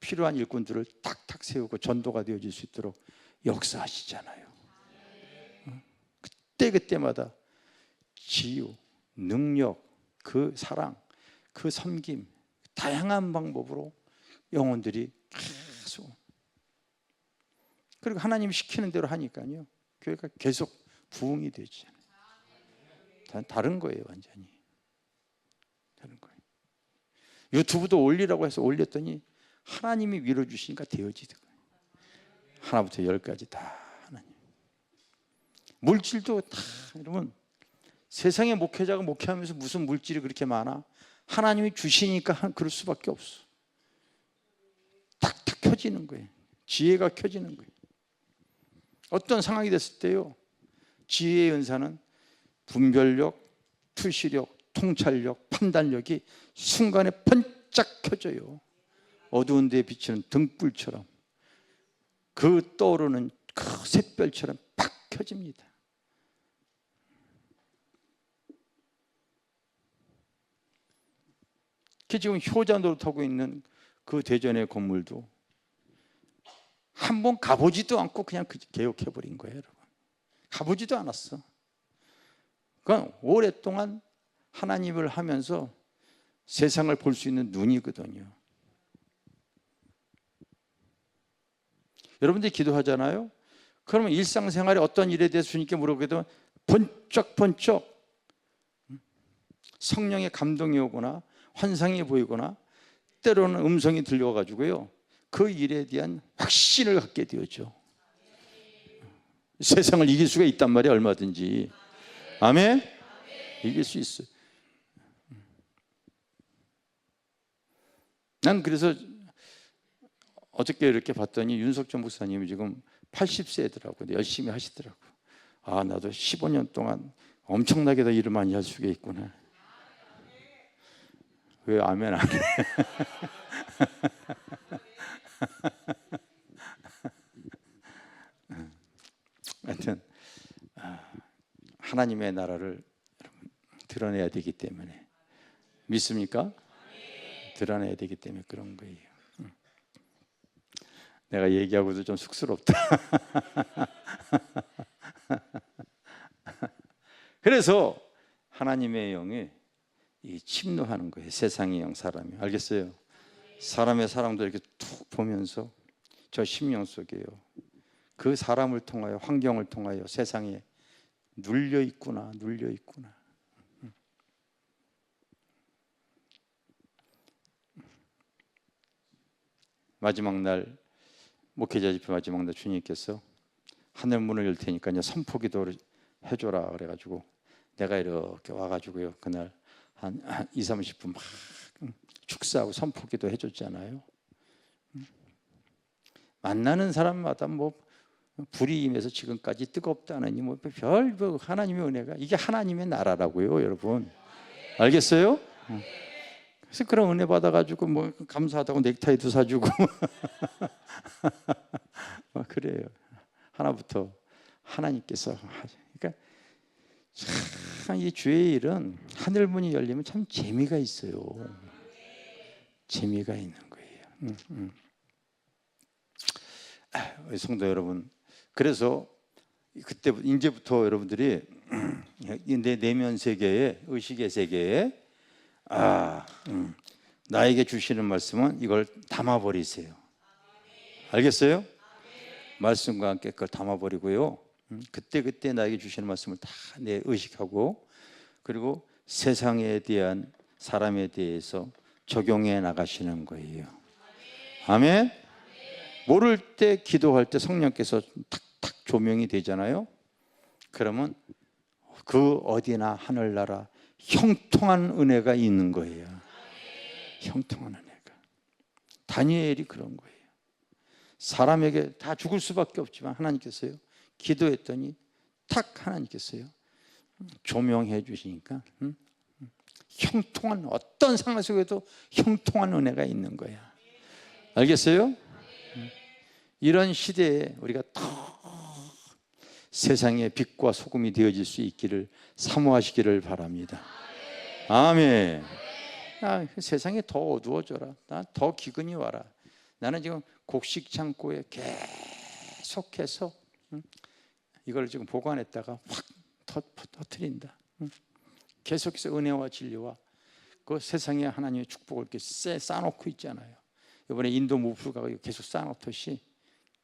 필요한 일꾼들을 탁탁 세우고 전도가 되어질 수 있도록 역사하시잖아요. 그때마다 치유, 능력, 그 사랑, 그 섬김, 다양한 방법으로 영혼들이 계속, 그리고 하나님 시키는 대로 하니까요, 교회가 계속 부흥이 되잖아요. 다른 거예요. 완전히 다른 거예요. 유튜브도 올리라고 해서 올렸더니 하나님이 밀어주시니까 되어지더라고요. 하나부터 10까지 다 하나님. 물질도 다 여러분 세상의 목회자가 목회하면서 무슨 물질이 그렇게 많아? 하나님이 주시니까 그럴 수밖에 없어. 탁탁 켜지는 거예요. 지혜가 켜지는 거예요. 어떤 상황이 됐을 때요, 지혜의 은사는 분별력, 투시력, 통찰력, 판단력이 순간에 번쩍 켜져요. 어두운 데에 비치는 등불처럼, 그 떠오르는 그 샛별처럼 팍 켜집니다. 지금 효자 노릇하고 있는 그 대전의 건물도 한 번 가보지도 않고 그냥 개혁해버린 거예요, 여러분. 가보지도 않았어. 그건 오랫동안 하나님을 하면서 세상을 볼 수 있는 눈이거든요. 여러분들이 기도하잖아요. 그러면 일상생활에 어떤 일에 대해서 주님께 물어보게 되면 번쩍번쩍 성령의 감동이 오거나 환상이 보이거나 때로는 음성이 들려가지고요, 그 일에 대한 확신을 갖게 되었죠. 세상을 이길 수가 있단 말이에요. 얼마든지. 아멘? 이길 수 있어요. 난 그래서 어저께 이렇게 봤더니 윤석천 목사님이 지금 80세더라고요. 열심히 하시더라고요. 아, 나도 15년 동안 엄청나게 더 일을 많이 할 수가 있구나. 왜 아멘 안 해? 하여튼 하나님의 나라를 드러내야 되기 때문에, 믿습니까? 드러내야 되기 때문에 그런 거예요. 내가 얘기하고도 좀 쑥스럽다. 그래서 하나님의 영이 침노하는 거예요. 세상의 영, 사람이. 알겠어요? 사람의 사랑도 이렇게 툭 보면서 저 심령 속에요, 그 사람을 통하여, 환경을 통하여 세상에 눌려 있구나, 눌려 있구나. 마지막 날, 목회자 집회 마지막 날 주님께서 하늘 문을 열 테니까 선포기도를 해줘라 그래가지고 내가 이렇게 와가지고요, 그날 한 20-30분 막 축사하고 선포기도 해줬잖아요. 만나는 사람마다 뭐 불이 임해서 지금까지 뜨겁다느니 뭐 별 하나님의 은혜가, 이게 하나님의 나라라고요, 여러분. 알겠어요? 그래서 그런 은혜 받아가지고 뭐 감사하다고 넥타이도 사주고 그래요. 하나부터 하나님께서. 그러니까 참 이 주의 일은 하늘 문이 열리면 참 재미가 있어요. 재미가 있는 거예요. 성도 여러분, 그래서 그때 이제부터 여러분들이 내 내면 세계에, 의식의 세계에 나에게 주시는 말씀은 이걸 담아버리세요. 알겠어요? 말씀과 함께 그걸 담아버리고요, 그때 나에게 주시는 말씀을 다 내 의식하고, 그리고 세상에 대한, 사람에 대해서 적용해 나가시는 거예요. 아멘? 모를 때, 기도할 때 성령께서 탁탁 조명이 되잖아요. 그러면 그 어디나 하늘나라 형통한 은혜가 있는 거예요. 형통한 은혜가. 다니엘이 그런 거예요. 사람에게 다 죽을 수밖에 없지만 하나님께서요, 기도했더니 탁 하나님께서요 조명해 주시니까 형통한, 어떤 상황 속에도 형통한 은혜가 있는 거야. 알겠어요? 이런 시대에 우리가 더 세상의 빛과 소금이 되어질 수 있기를 사모하시기를 바랍니다. 아멘. 세상이 더 어두워져라, 더 기근이 와라. 나는 지금 곡식 창고에 계속해서 이걸 지금 보관했다가 확 터뜨린다. 계속해서 은혜와 진리와 그 세상에 하나님의 축복을 이렇게 쌓아놓고 있잖아요. 이번에 인도 무불가가 계속 쌓아놓듯이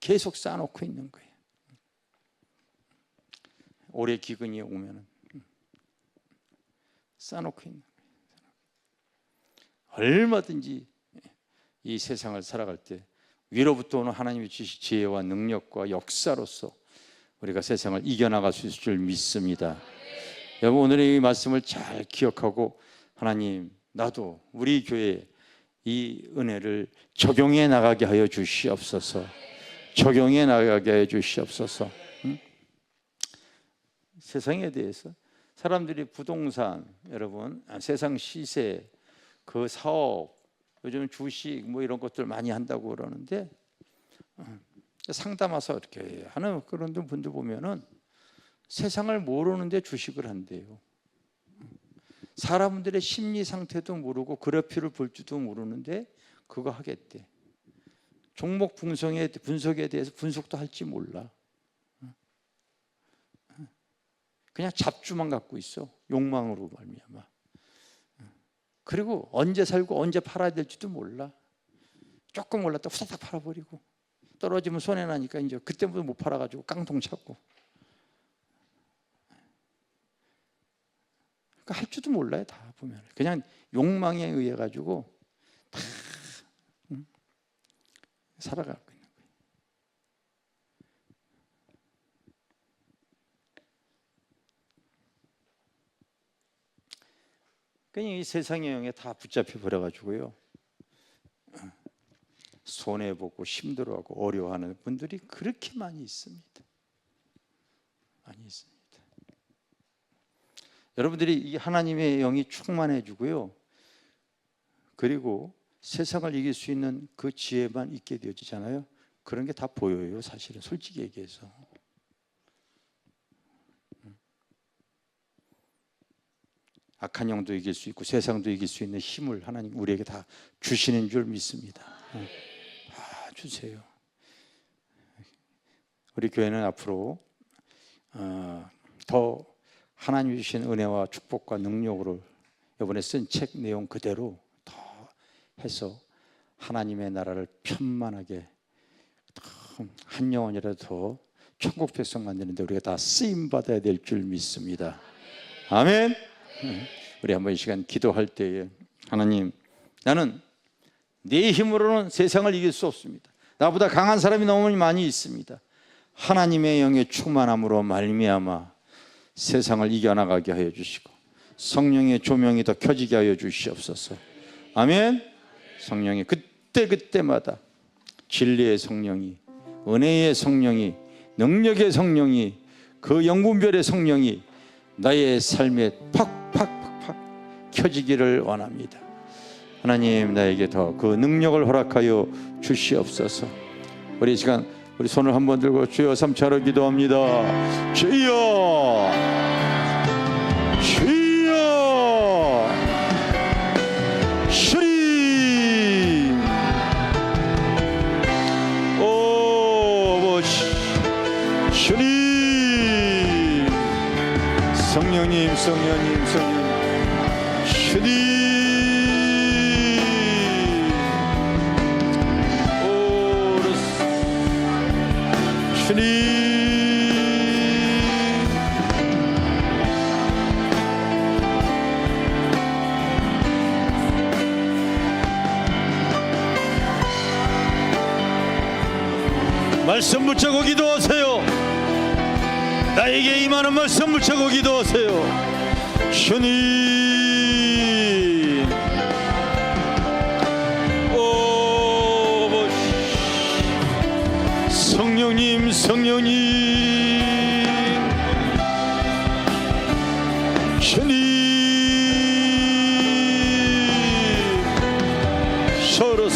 계속 쌓아놓고 있는 거예요. 올해 기근이 오면은 쌓아놓고 있는 거예요. 얼마든지 이 세상을 살아갈 때 위로부터 오는 하나님의 주신 지혜와 능력과 역사로서 우리가 세상을 이겨나갈 수 있을 줄 믿습니다. 여러분, 오늘의 이 말씀을 잘 기억하고 하나님, 나도 우리 교회에 이 은혜를 적용해 나가게 하여 주시옵소서. 적용해 나가게 하여 주시옵소서. 세상에 대해서 사람들이 부동산, 여러분, 세상 시세, 그 사업, 요즘 주식 뭐 이런 것들 많이 한다고 그러는데, 상담 와서 이렇게 하는 그런 분들 보면은 세상을 모르는데 주식을 한대요. 사람들의 심리 상태도 모르고 그래프를 볼 줄도 모르는데 그거 하겠대. 종목 분석에 대해서 분석도 할지 몰라. 그냥 잡주만 갖고 있어. 욕망으로 말미암아. 그리고 언제 살고 언제 팔아야 될지도 몰라. 조금 올랐다 후다닥 팔아버리고, 떨어지면 손해나니까 이제 그때부터 못 팔아가지고 깡통 찾고. 그러니까 할 줄도 몰라요. 다 보면 그냥 욕망에 의해 가지고 다 살아가고 있는 거예요. 그냥 이 세상의 영에 다 붙잡혀 버려 가지고요, 손해 보고 힘들어하고 어려워하는 분들이 그렇게 많이 있습니다. 많이 있습니다. 여러분들이 이 하나님의 영이 충만해지고요, 그리고 세상을 이길 수 있는 그 지혜만 있게 되어지잖아요. 그런 게 다 보여요. 사실은 솔직히 얘기해서. 악한 영도 이길 수 있고 세상도 이길 수 있는 힘을 하나님 우리에게 다 주시는 줄 믿습니다. 다 주세요. 우리 교회는 앞으로 더 하나님 주신 은혜와 축복과 능력으로 이번에 쓴 책 내용 그대로 더 해서 하나님의 나라를 편만하게 한 영혼이라도 더 천국 백성 만드는데 우리가 다 쓰임 받아야 될 줄 믿습니다. 아멘. 우리 한번 이 시간 기도할 때에, 하나님, 나는 내 힘으로는 세상을 이길 수 없습니다. 나보다 강한 사람이 너무 많이 있습니다. 하나님의 영의 충만함으로 말미암아 세상을 이겨나가게 하여 주시고 성령의 조명이 더 켜지게 하여 주시옵소서. 아멘. 성령이 그때마다 진리의 성령이, 은혜의 성령이, 능력의 성령이, 그 영분별의 성령이 나의 삶에 팍팍팍팍 켜지기를 원합니다. 하나님, 나에게 더 그 능력을 허락하여 주시옵소서. 우리 이 시간 우리 손을 한번 들고 주여 삼차로 기도합니다. 주여, 주여, 주님, 오 주님, 성령님, 성령님, 성령님, 주님. 말씀 붙잡고 기도하세요. 나에게 임하는 말씀 붙잡고 기도하세요. 주님, 오 성령님, 성령님, 주님, 서로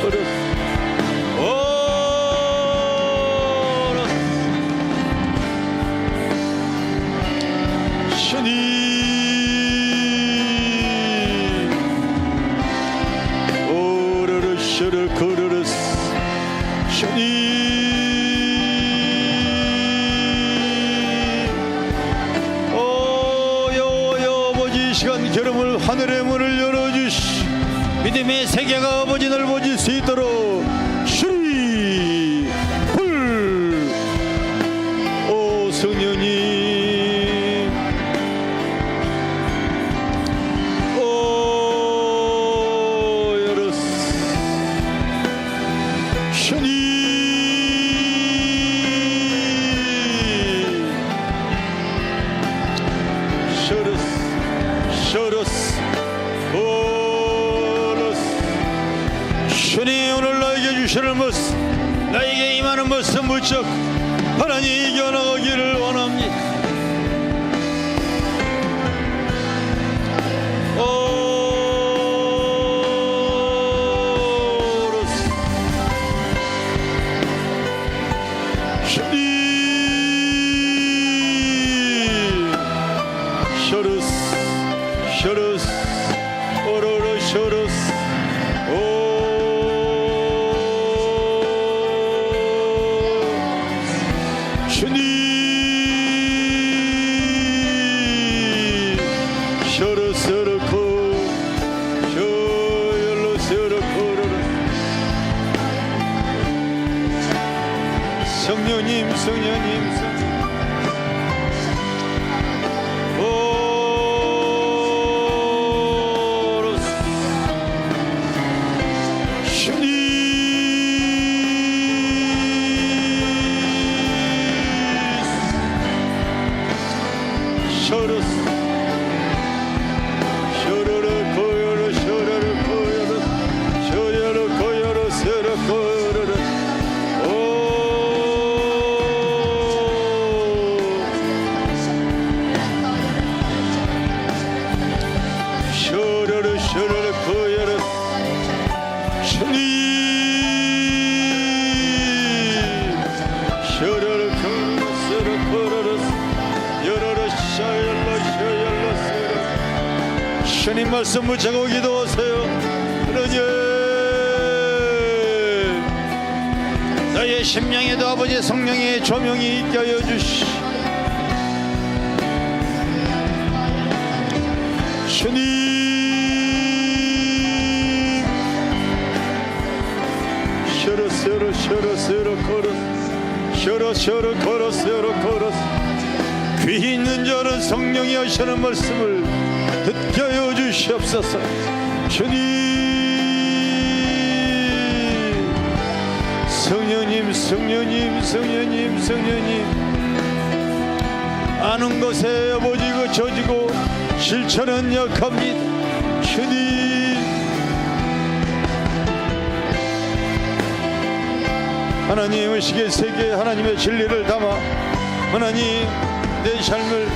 걸어 하늘의 문을 열어주시, 믿음의 세계가 아버지 넓어질 수 있도록 주리 불, 오 성령님, 오 열어스 주님, 주시는 말씀, 나에게 임하는 말씀 무척 하나님 이겨나가기를 원합니다. 셔르스 오로로 셔르스 오 주님 셔르스르코 셔열로스르코르 성령님 성령님 주님 말씀 붙잡고 기도하세요. 하나님 나의 심령에도 아버지 성령의 조명이 있게 하여 주시. 주님 셔러 걸어 귀 있는 자는 성령이 하시는 말씀을 듣게 하여 주시옵소서. 주님 성령님 아는 것에 아버지고 저지고 실천은 약합니다. 주님 하나님 의식의 세계에 하나님의 진리를 담아 하나님 내 삶을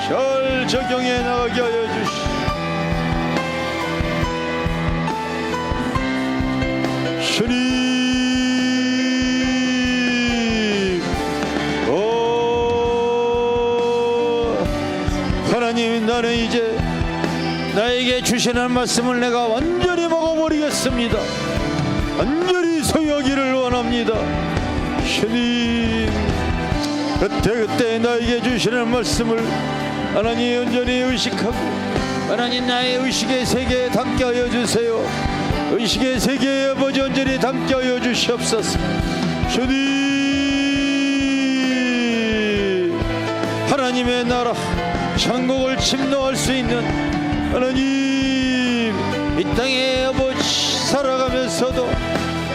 잘 적용해 나가게 하여 주시오. 주님 하나님 나는 이제 나에게 주시는 말씀을 내가 완전히 먹어버리겠습니다. 완전히 소유하기를 원합니다. 주님 그때 나에게 주시는 말씀을 하나님 온전히 의식하고 하나님 나의 의식의 세계에 담게 하여 주세요. 의식의 세계에 아버지 온전히 담게 하여 주시옵소서. 주님 하나님의 나라 천국을 침노할 수 있는 하나님 이 땅에 아버지 살아가면서도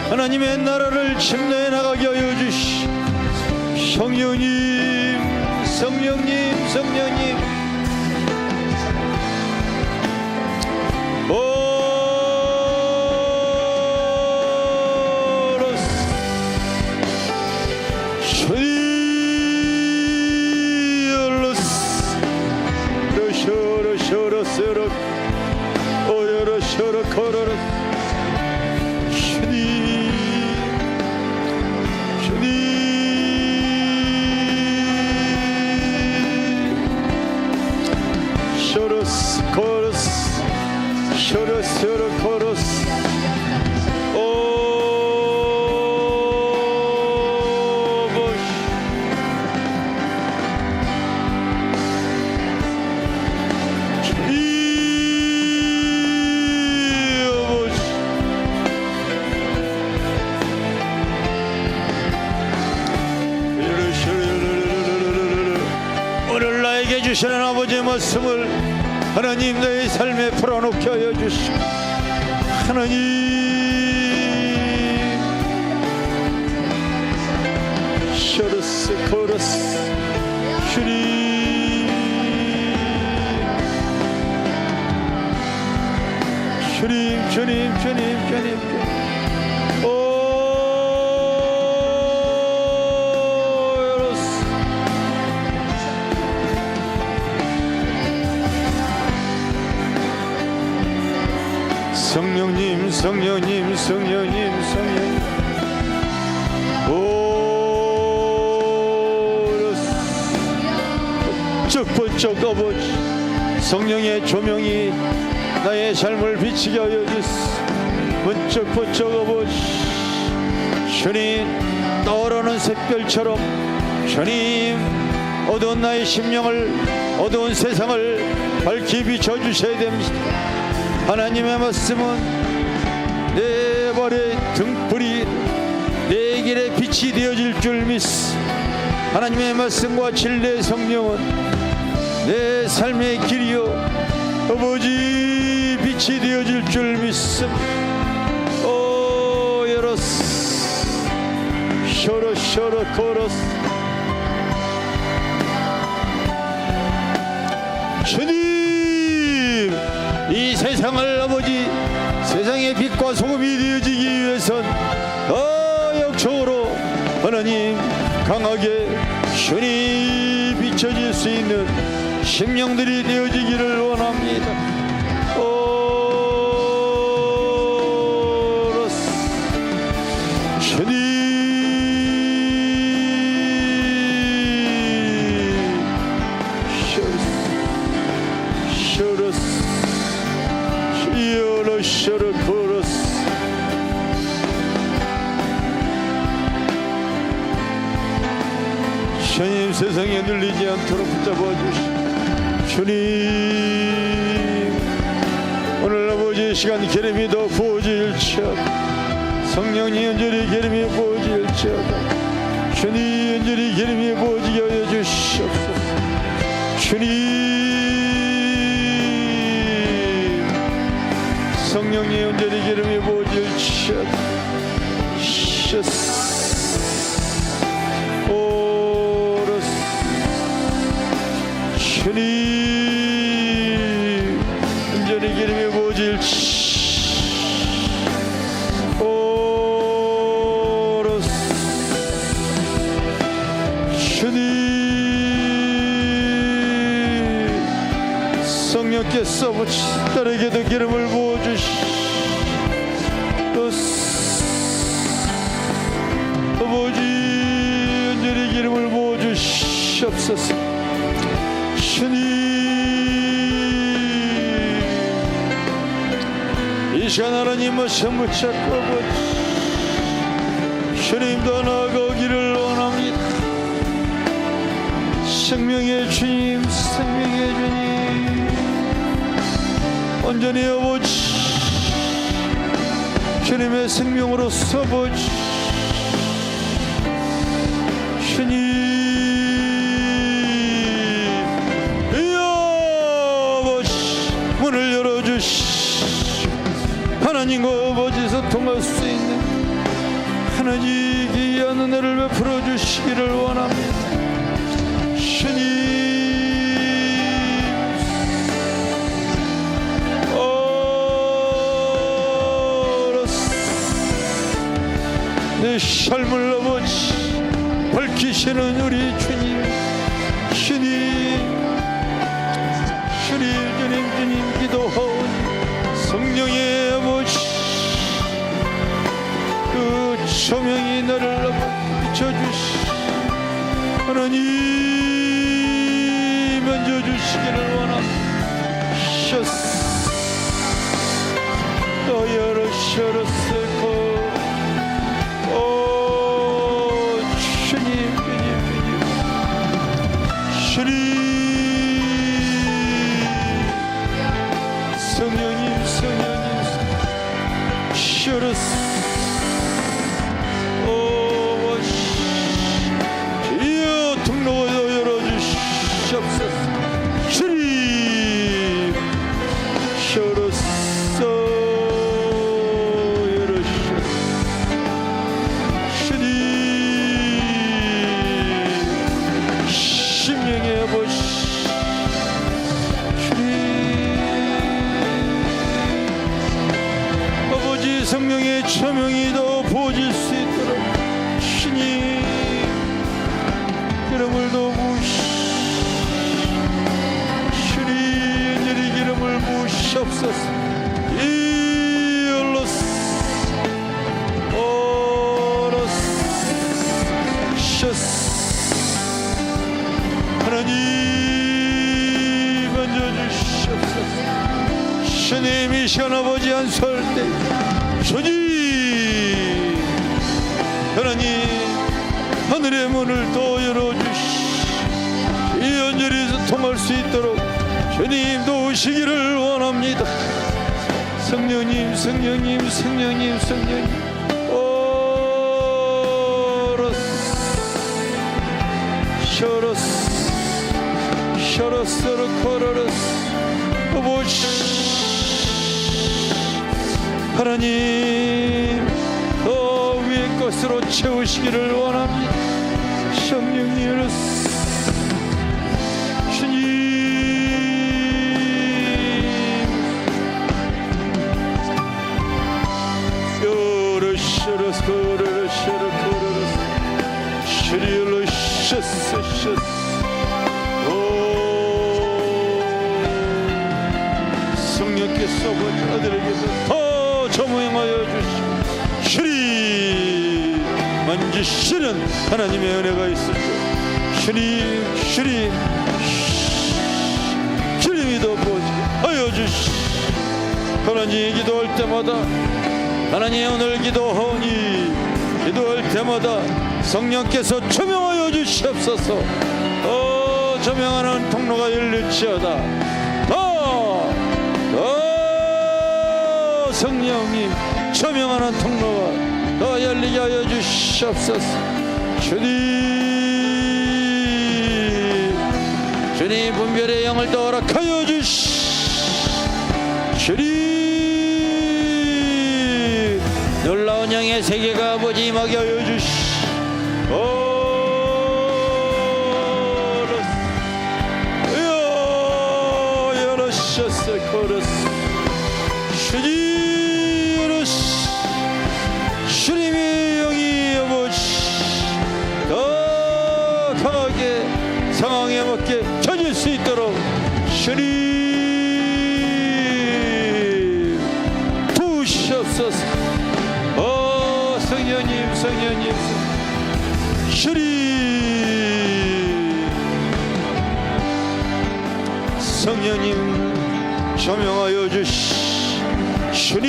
하나님의 나라를 침노해 나가게 하여 주시. 성령님 오늘 나에게 주시는 아버지의 말씀을 하나님 내 삶에 풀어놓게 하여 주시고 하나님 셔르스 코러스 주님 오 성령님 성령님 성령님 성령님 번쩍번쩍 아버지 성령의 조명이 나의 삶을 비치게 하여 주시오. 번쩍번쩍 아버지 주님 떠오르는 샛별처럼 주님 어두운 나의 심령을 어두운 세상을 밝히 비춰주셔야 됩니다. 하나님의 말씀은 내 발의 등불이 내 길에 빛이 되어질 줄 믿습니다. 하나님의 말씀과 진리의 성령은 내 삶의 길이요 아버지 빛이 되어질 줄 믿습니다. 오 여러스 쇼로 코러스 주님 이 세상을 아버지 세상의 빛과 소금이 되어지기 위해선 역적으로 하나님 강하게 주님 비춰질 수 있는 심령들이 되어지기를 원합니다. 주님 주님 세상에 눌리지 않도록 붙잡아 주시오. 주님 오늘 아버지 시간 기름이 더 부어질지어다. 성령님 연절히 기름이 부어질지어다. 주님 연절히 기름이 부어지게 하여 주시옵소서. 주님 성령님 연절히 기름이 부어질지어다. 주님 온전히 기름이 부어질지 오로스 주님 성령께서 딸에게도 기름을 부어주시옵소서. 아버지 온전히 기름을 부어주시옵소서. 주님 이 시간 하나님 말씀 붙잡고 아버지 주님도 나아가기를 원합니다. 생명의 주님 생명의 주님 온전히 아버지 주님의 생명으로서 아버지 주님 문을 열어주시 하나님과 아버지 소통할 수 있는 하나님 귀한 은혜를 베풀어 주시기를 원합니다. 주님 내 삶을 아버지 밝히시는 우리 주님 주님 기도하오니 성령의 아버지 그 조명이 나를 비춰주시 하나님 만져주시기를 원합니다. 너여러셔러세고 오 주님 성령님 셔러스 이어 통로를 열어주시옵소서. 주님 셔러스 열어주시옵소서. 주님 심령의 아버지 성령의 조명이 더 부어질 수 있도록 주님 기름을 더 주님 기름을 부으시옵소서. 이 이 시간 아버지 안수할 때 주님 하나님 하늘의 문을 더 열어주시 이 연절에서 통할 수 있도록 주님도 오시기를 원합니다. 성령님 성령님 성령님 성령님 오로스 셔러스 셔러스로 코러러스 오보시 하나님 더 위의 것으로 채우시기를 원합니다. 성령님 오로스 성령께서 아들에게서 더 조명하여 주시고 주님 만지시는 하나님의 은혜가 있을 때 주님이 더 보시게 하여 주시고 하나님 기도할 때마다 하나님 오늘 기도하오니 기도할 때마다 성령께서 조명하여 주시옵소서. 조명하는 통로가 열릴지어다. 더 성령님 조명하는 통로가 더 열리게 하여 주시옵소서. 주님 분별의 영을 더 허락하여 주님 놀라운 영의 세계가 아버지 임하게 하여 주시 주님의 영이 아버지 더 강하게 상황에 맞게 켜질 수 있도록 주님 부으시옵소서. 성령님 성령님 주님 성령님 조명하여 주님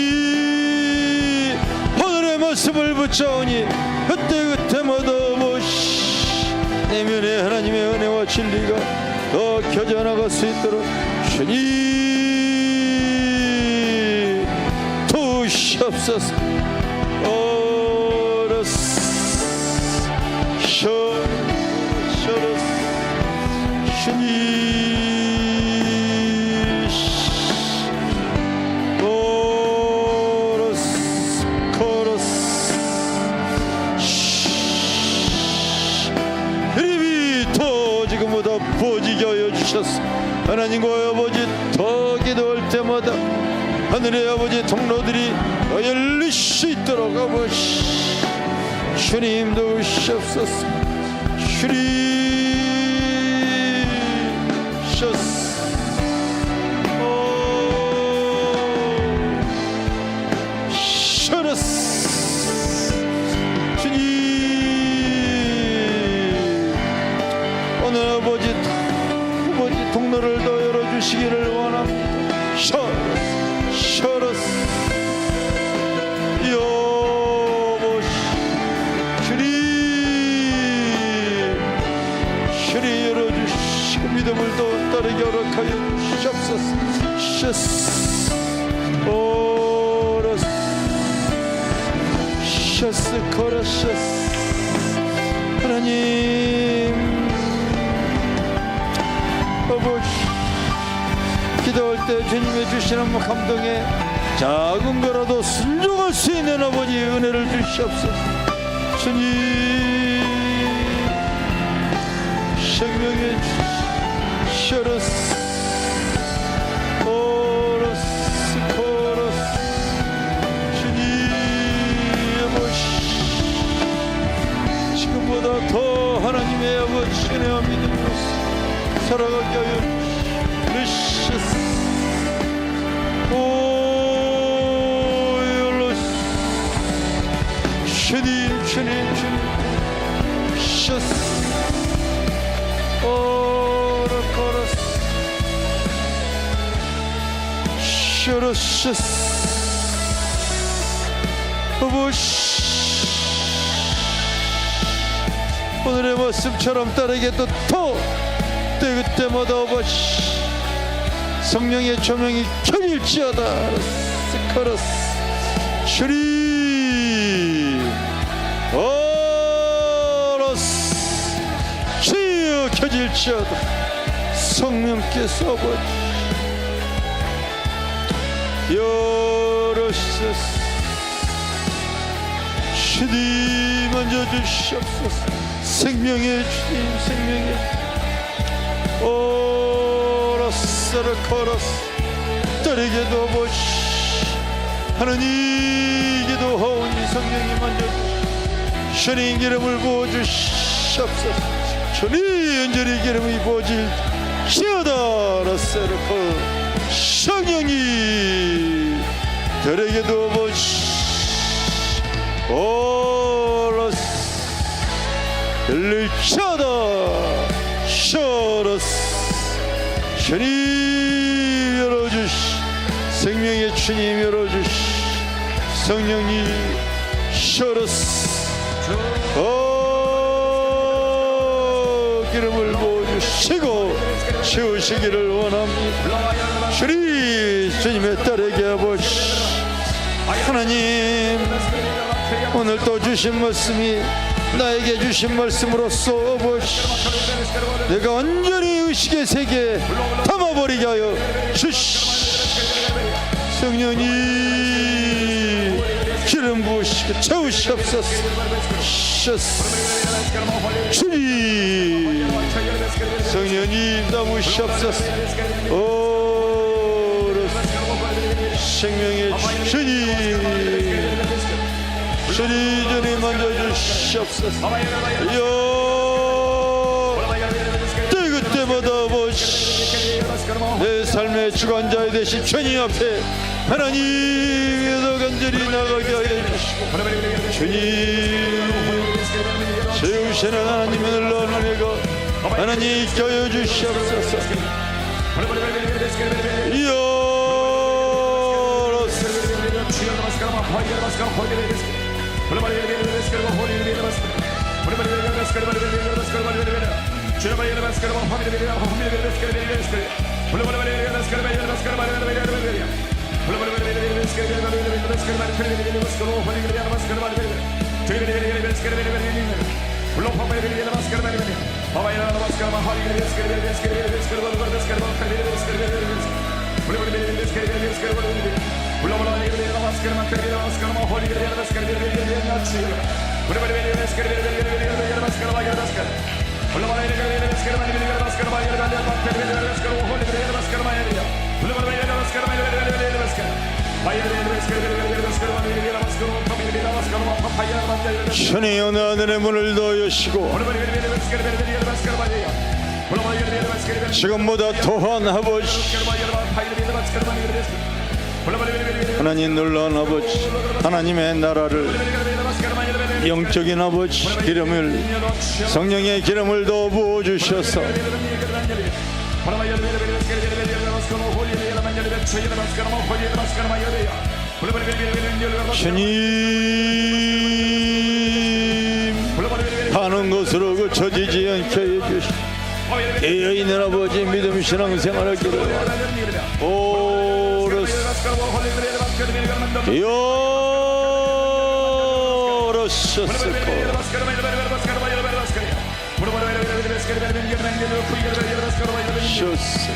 하늘의 모습을 붙여오니 그때마다 보시 내면에 하나님의 은혜와 진리가 더 켜져 나갈 수 있도록 주님 도우시옵소서. 하나님과 아버지 더 기도할 때마다 하늘의 아버지 통로들이 더 열릴 수 있도록 아버지 주님 도우시옵소서. 주님 주님 오늘 아버지 통로를 더 열어주시기를 원합니다. 셔러스 여보시 주님 열어주시고 믿음을 더 따르게 허락하여 주시옵소서. 오러스 셔스 코러셔스 하나님 아버지 기도할 때 주님이 주시는 감동에 작은 거라도 순종할 수 있는 아버지 은혜를 주시옵소서. 주님 생명의 셔러스 오러스 코러스 주님 아버지 지금보다 더 하나님의 아버지 은혜와 믿음으로 살아가게 하여 주시옵소서. 주님 셔스 오라코러스 셔러셔스 오늘의 말씀처럼 따르게도 그때마다 성령의 조명이 켜질지어다. 스카라스 슈리 어러스 치어 켜질지어다. 성령께서 여러시스 주님 만져주시옵소서. 생명의 주님, 생명의 오라스를 걸었어. 떨리게도 보시 하느님께도 하오니 성령이 만져주시 주님 기름을 부어주시옵소서. 주님 은절히 기름이 부어질지어다. 라스를 걸 성령이 떨리게도 보시 오라스 열릴지어다. 셔러스 주님 열어주시 생명의 주님 열어주시 성령이 셔러스 기름을 부어주시고 채우시기를 원합니다. 주님의 딸에게 아버지 하나님 오늘 또 주신 말씀이 나에게 주신 말씀으로써 아버지 내가 완전히 의식의 세계에 담아버리게 하여 주시. 성령이 기름 부으시고 채우시옵소서. 주님 성령이 담으시옵소서. 생명의 주님 주님 만져주시옵소서. 그때마다 보시 내 삶의 주관자에 되신 주님 앞에 하나님께서 간절히 나가게 하여 주시고 주님 세우시는 하나님의 놀라운 은혜가 하나님 있게 하여 주시옵소서. 주님 오늘 하늘의 문을 더 여시고 지금보다 더한 아버지 하나님 놀라운 아버지 하나님의 나라를 영적인 아버지 기름을 성령의 기름을 더 부어주셔서 주님 하는 것으로 그쳐지지 않게 해주시고 깨어있는 아버지 믿음 신앙생활하기를 오르스 열었었을까 셨어